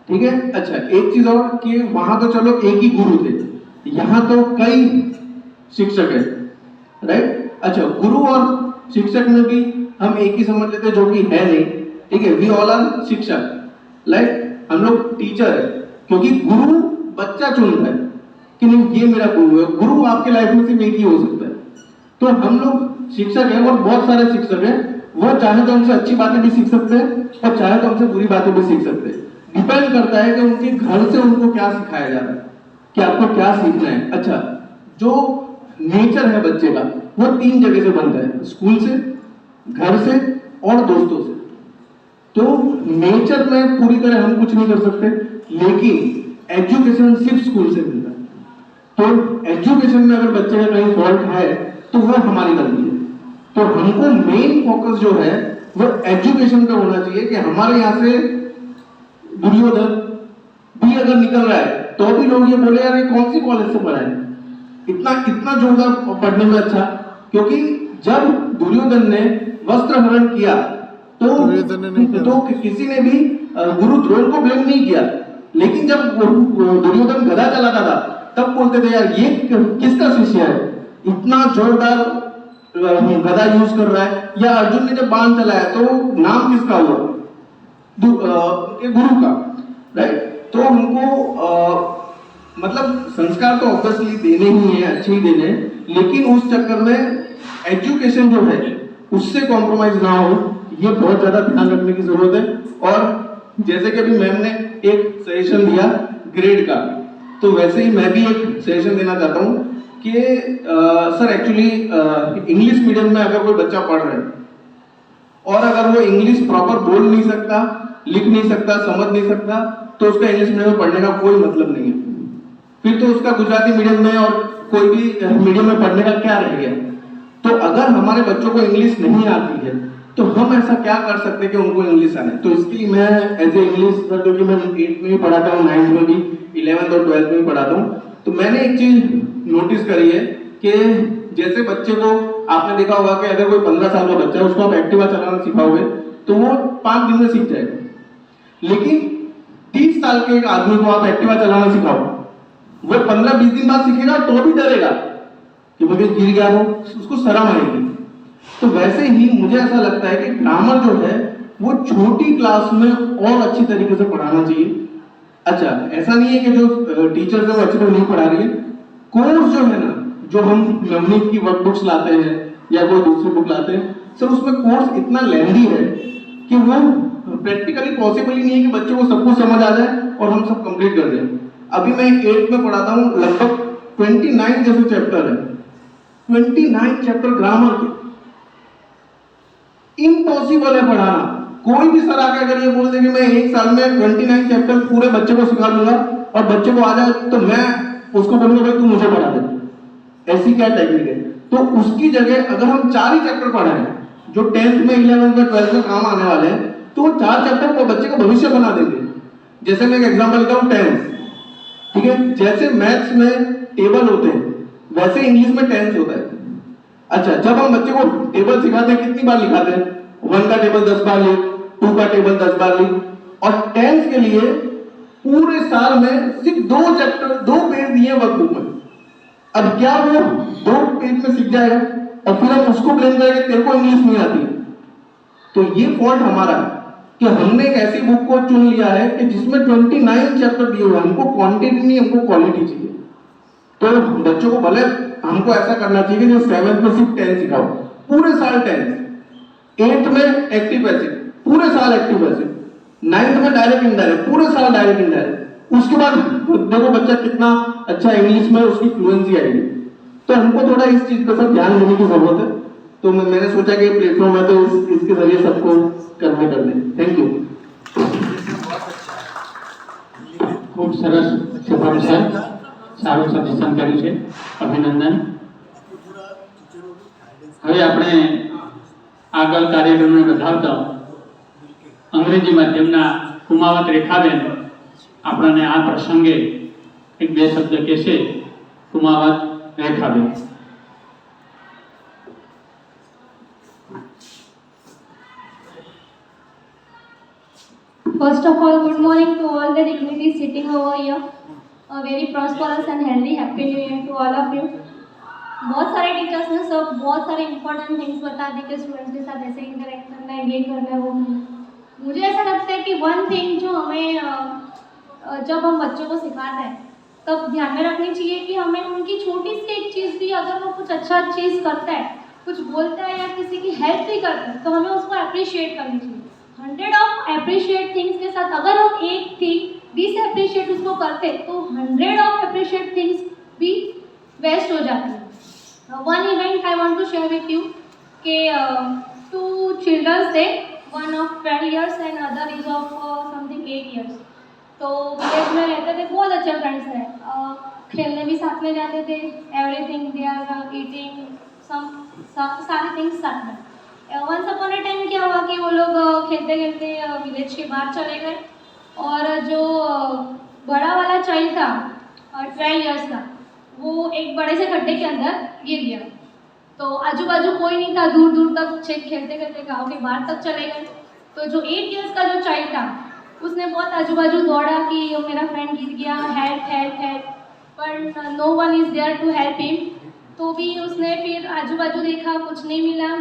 ठीक है, अच्छा एक चीज और कि वहां तो चलो एक ही गुरु थे, यहाँ तो कई शिक्षक है, राइट। अच्छा, गुरु और शिक्षक में भी हम एक ही समझ लेते जो कि है नहीं। ठीक है, वी ऑल आर शिक्षक, लाइक हम लोग टीचर है, क्योंकि गुरु बच्चा चुनता है कि नहीं ये मेरा गुरु है। गुरु आपके लाइफ में सिर्फ एक ही हो सकता है। तो हम लोग शिक्षक हैं और बहुत सारे शिक्षक हैं, वो चाहे तो हमसे अच्छी बातें भी सीख सकते हैं और चाहे तो हमसे बुरी बातें भी सीख सकते हैं। डिपेंड करता है कि उनके घर से उनको क्या सिखाया जा रहा है, कि आपको क्या सीखना है। अच्छा, जो नेचर है बच्चे का वो 3 जगह से बनता है, स्कूल से, घर से और दोस्तों से। तो नेचर में पूरी तरह हम कुछ नहीं कर सकते, लेकिन एजुकेशन सिर्फ स्कूल से मिलता है। तो एजुकेशन में अगर बच्चे का कहीं फॉल्ट है तो वो हमारी गलती है। तो हमको मेन फोकस जो है वो एजुकेशन पे होना चाहिए कि हमारे यहाँ से दुर्योधन भी अगर निकल रहा है तो भी लोग ये बोले यार ये कौन सी कॉलेज से पढ़ा है, इतना जोरदार पढ़ने में। अच्छा, क्योंकि जब दुर्योधन ने वस्त्र हरण किया तो किसी ने भी गुरु द्रोण को ब्लेम नहीं किया, लेकिन जब दुर्योधन गदा चलाता था तब बोलते थे यार ये किसका शिष्य है, इतना जोरदार गदा यूज कर रहा है। या अर्जुन ने जब बाण चलाया तो नाम किसका हुआ, गुरु का, राइट। तो हमको मतलब संस्कार तो ऑब्वियसली देने ही है, अच्छे ही देने, लेकिन उस चक्कर में एजुकेशन जो है उससे कॉम्प्रोमाइज ना हो, ये बहुत ज्यादा ध्यान रखने की जरूरत है। और जैसे कि अभी मैम ने एक सजेशन दिया ग्रेड का, तो वैसे ही मैं भी एक सजेशन देना चाहता हूँ कि सर एक्चुअली इंग्लिश मीडियम में अगर कोई बच्चा पढ़ रहा है और अगर वो इंग्लिश प्रॉपर बोल नहीं सकता, लिख नहीं सकता, समझ नहीं सकता, तो उसका इंग्लिश मीडियम में पढ़ने का कोई मतलब नहीं है। फिर तो उसका गुजराती मीडियम में और कोई भी मीडियम में पढ़ने का क्या रह गया। तो अगर हमारे बच्चों को इंग्लिश नहीं आती है तो हम ऐसा क्या कर सकते हैं कि उनको इंग्लिश आए। तो इसके लिए मैं एज ए इंग्लिश सर, जो कि मैं 8th में भी पढ़ाता हूँ, 9th में भी, 11th और 12th में भी पढ़ाता हूँ, तो मैंने एक चीज नोटिस करी है कि जैसे बच्चे को आपने देखा होगा कि अगर कोई 15 साल का बच्चा है उसको आप एक्टिवा चलाना सिखाओगे तो वो 5 दिन में सीख जाएगा, लेकिन 30 साल के एक आदमी को आप एक्टिवा चलाना सिखाओ, वो 15-20 दिन बाद सीखेगा तो भी डरेगा कि मुझे गिर गया, हो उसको शर्म आएगी। तो वैसे ही मुझे ऐसा लगता है कि ग्रामर जो है वो छोटी क्लास में और अच्छी तरीके से पढ़ाना चाहिए। अच्छा, ऐसा नहीं है कि जो टीचर्स है वो अच्छे से नहीं पढ़ा रही है, कोर्स जो है ना, जो हम नवनीत की वर्कबुक्स लाते हैं या कोई दूसरी बुक लाते हैं सर, उसमें कोर्स इतना लेंदी है कि वो प्रैक्टिकली पॉसिबल ही नहीं है कि बच्चों को सब कुछ समझ आ जाए और हम सब कंप्लीट कर दें। अभी मैं 8th में पढ़ाता हूँ, लगभग 29 जैसे चैप्टर है, 29 चैप्टर ग्रामर के, इम्पॉसिबल है पढ़ाना। कोई भी सर आके अगर ये बोल दे कि मैं 1 साल में 29 चैप्टर पूरे बच्चे को सिखा दूंगा और बच्चे को आ जाए, तो मैं उसको बोलूंगा भाई तू मुझे पढ़ा दे, ऐसी क्या टेक्निक है। तो उसकी जगह अगर हम 4 ही चैप्टर पढ़ाएं, जो 10th में 11th में 12th में काम आने वाले हैं, तो वो 4 चैप्टर को बच्चे का भविष्य बना देंगे। जैसे मैं एक एग्जांपल लेता हूँ 10th, ठीक है, जैसे मैथ्स में टेबल होते हैं वैसे इंग्लिश में टेंस होता है। अच्छा, जब हम बच्चे को टेबल सिखाते हैं कितनी बार लिखाते हैं? 1 का टेबल 10 बार लिख, 2 का टेबल 10 बार लिख। और टेंस के लिए पूरे साल में सिर्फ 2 चैप्टर 2 पेज दिए वर्कबुक में। अब क्या वो 2 पेज में सीख जाएगा और फिर हम उसको ब्लेम करेंगे तेरे को इंग्लिश नहीं आती? तो ये फॉल्ट हमारा है कि हमने एक ऐसी बुक को चुन लिया है कि जिसमें 29 चैप्टर दिए हुए हैं। हमको क्वांटिटी नहीं, हमको क्वालिटी चाहिए। तो बच्चों को भले हमको ऐसा करना चाहिए कि जो 7th में सिर्फ 10 सिखाओ, पूरे साल 10, 8th में एक्टिव पैसिव, पूरे साल एक्टिव पैसिव, 9th में डायरेक्ट इनडायरेक्ट, पूरे साल डायरेक्ट इनडायरेक्ट। उसके बाद देखो बच्चा कितना अच्छा इंग्लिश में उसकी फ्लुएंसी आएगी। तो हमको थोड़ा इस चीज पर सब ध्यान देने की जरूरत है। तो मैंने सोचा कि प्लेटफॉर्म है तो इसके जरिए सबको कन्वे कर दें। Thank you. ખૂબ સરસ શુભમ સર, સારું સજેશન કર્યું છે, અભિનંદન. હવે આપણે આગળ કાર્યક્રમને વધારતા અંગ્રેજી માધ્યમના કુમાવત રેખાબેન આપણને આ પ્રસંગે એક બે શબ્દ કહેશે. Kumawat Rekhaben. First of all, good morning to all the dignitaries sitting over here. A very prosperous and healthy happy new year to all of you. बहुत सारे टीचर्स ने सब बहुत सारे इंपॉर्टेंट थिंग्स बता दी कि स्टूडेंट्स के साथ ऐसे इंटरेक्ट करना है, ये करना है, वो करना है. मुझे ऐसा लगता है कि वन थिंग जो हमें जब हम बच्चों को सिखाते हैं तब ध्यान में रखनी चाहिए कि हमें उनकी छोटी सी एक चीज़ भी, अगर वो कुछ अच्छा चीज़ करता है, कुछ बोलता है या किसी की हेल्प भी करता है, तो हमें उसको अप्रिशिएट करनी चाहिए. 100 ऑफ अप्रिशिएट थिंग्स के साथ अगर हम एक थिंग 20 अप्रिशिएट उसको करते तो 100 ऑफ अप्रिशिएट थिंग्स भी वेस्ट हो जाती है. One event I want to share with you कि 2 चिल्ड्रंस थे, one of 12 years and other is of something 8 years. तो विलेज में रहते थे, बहुत अच्छे फ्रेंड्स थे, खेलने भी साथ में जाते थे, everything they are eating some सारी थिंग्स साथ में. वंस अपॉन अ टाइम क्या हुआ कि वो लोग खेलते खेलते विलेज के बाहर चले गए और जो बड़ा वाला चाइल्ड था 12 years का, वो एक बड़े से गड्ढे के अंदर गिर गया. तो आजू बाजू कोई नहीं था, दूर दूर तक खेलते खेलते गाँव के बाहर तक चले गए. तो जो 8 years का जो चाइल्ड था उसने बहुत आजू बाजू दौड़ा कि मेरा फ्रेंड गिर गया, हेल्प हेल्प हेल्प, पर no one is there to help him. तो भी उसने फिर आजू बाजू देखा, कुछ नहीं मिला.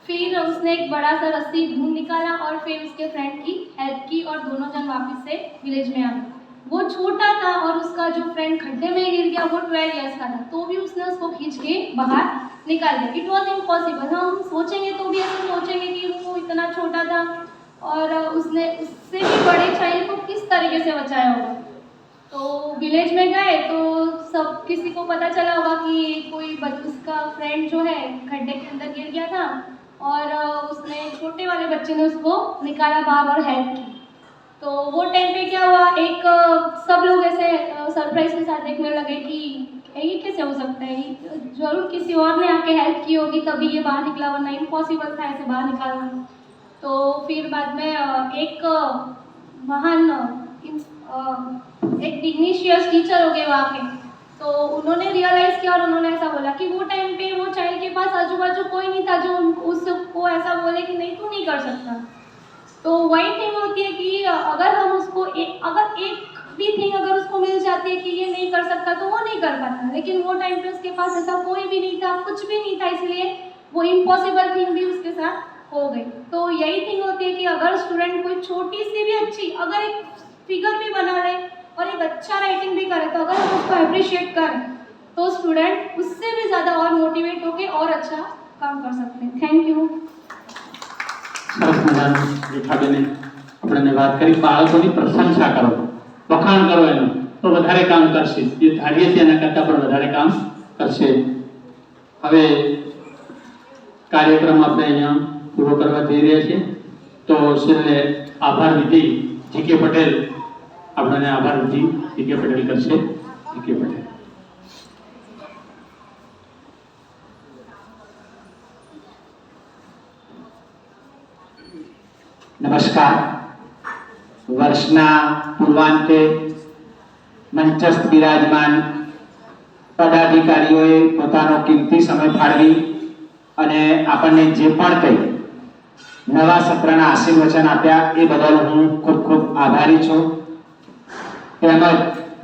फिर उसने एक बड़ा सा रस्सी ढूंढ निकाला और फिर उसके फ्रेंड की हेल्प की और दोनों जन वापस से विलेज में आ गए. वो छोटा था और उसका जो फ्रेंड खड्डे में गिर गया वो 12 years का था, तो भी उसने उसको खींच के बाहर निकाल दिया. It was impossible. हम सोचेंगे तो भी ऐसे सोचेंगे कि वो इतना छोटा था और उसने उससे भी बड़े चाइल्ड को किस तरीके से बचाया होगा. तो विलेज में गए तो सब किसी को पता चला होगा कि कोई उसका फ्रेंड जो है खड्डे के अंदर गिर गया था और उसने छोटे वाले बच्चे ने उसको निकाला बाहर और हेल्प की. तो वो टाइम पे क्या हुआ, एक सब लोग ऐसे सरप्राइज के साथ देखने लगे कि ये कैसे हो सकता है, जरूर किसी और ने आके हेल्प की होगी तभी ये बाहर निकला, वरना इम्पॉसिबल था ऐसे बाहर निकालना. तो फिर बाद में एक महान एक डिग्निशियस टीचर हो गए वहाँ के, तो उन्होंने रियलाइज़ किया और उन्होंने ऐसा बोला कि वो टाइम पे वो चाइल्ड के पास आजू बाजू कोई नहीं था जो उसको ऐसा बोले कि नहीं तू नहीं कर सकता. तो वही थिंग होती है कि अगर हम उसको अगर एक भी थिंग अगर उसको मिल जाती है कि ये नहीं कर सकता तो वो नहीं कर पाता. लेकिन वो टाइम पे उसके पास ऐसा कोई भी नहीं था, कुछ भी नहीं था, इसलिए वो इम्पॉसिबल थिंग भी उसके साथ हो गई. तो यही थिंग होती है कि अगर स्टूडेंट कोई छोटी सी भी अच्छी अगर एक फिगर भी बना ले और एक अच्छा राइटिंग भी करे तो अगर हम उसको अप्रिशिएट करें तो स्टूडेंट उससे भी ज़्यादा और मोटिवेट होकर और अच्छा काम कर सकते हैं. Thank you. સરસ મજાનું રેખાબેને આપણને વાત કરી. બાળકોની પ્રશંસા કરો, વખાણ કરો એનું, તો વધારે કામ કરશે. જે ધારીએ છીએ એના કરતાં પણ વધારે કામ કરશે. હવે કાર્યક્રમ આપણે અહીંયા પૂરો કરવા જઈ રહ્યા છીએ. તો છેલ્લે આભાર વિધિ જીકે પટેલ આપણને આભાર વિધિ જીકે પટેલ કરશે. જીકે પટેલ. નમસ્કાર. વર્ષના પૂર્વાંતે મંચસ્થ બિરાજમાન પદાધિકારીઓએ પોતાનો કિંમતી સમય ફાળવી અને આપણને જે પણ કંઈ નવા સત્રના આશીર્વચન આપ્યા એ બદલ હું ખૂબ ખૂબ આભારી છું. તેમજ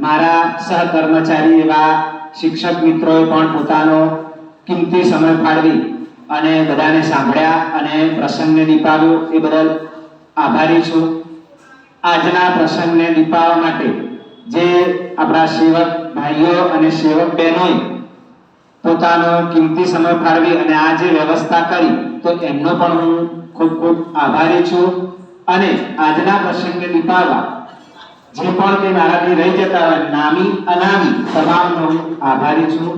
મારા સહકર્મચારી એવા શિક્ષક મિત્રોએ પણ પોતાનો કિંમતી સમય ફાળવી અને બધાને સાંભળ્યા અને પ્રસંગને દીપાવ્યો એ બદલ આભારી છું. આજના પ્રસંગને દીપાવવા માટે જે આપણા સેવક ભાઈઓ અને સેવક બહેનોએ પોતાનો કિંમતી સમય ફાળવી અને આ જે વ્યવસ્થા કરી તો એમનો પણ હું ખૂબ ખૂબ આભારી છું. અને આજના પ્રસંગને દીપાવવા જે પણ કંઈ મારાથી રહી જતા હોય નામી અનામી તમામનો હું આભારી છું.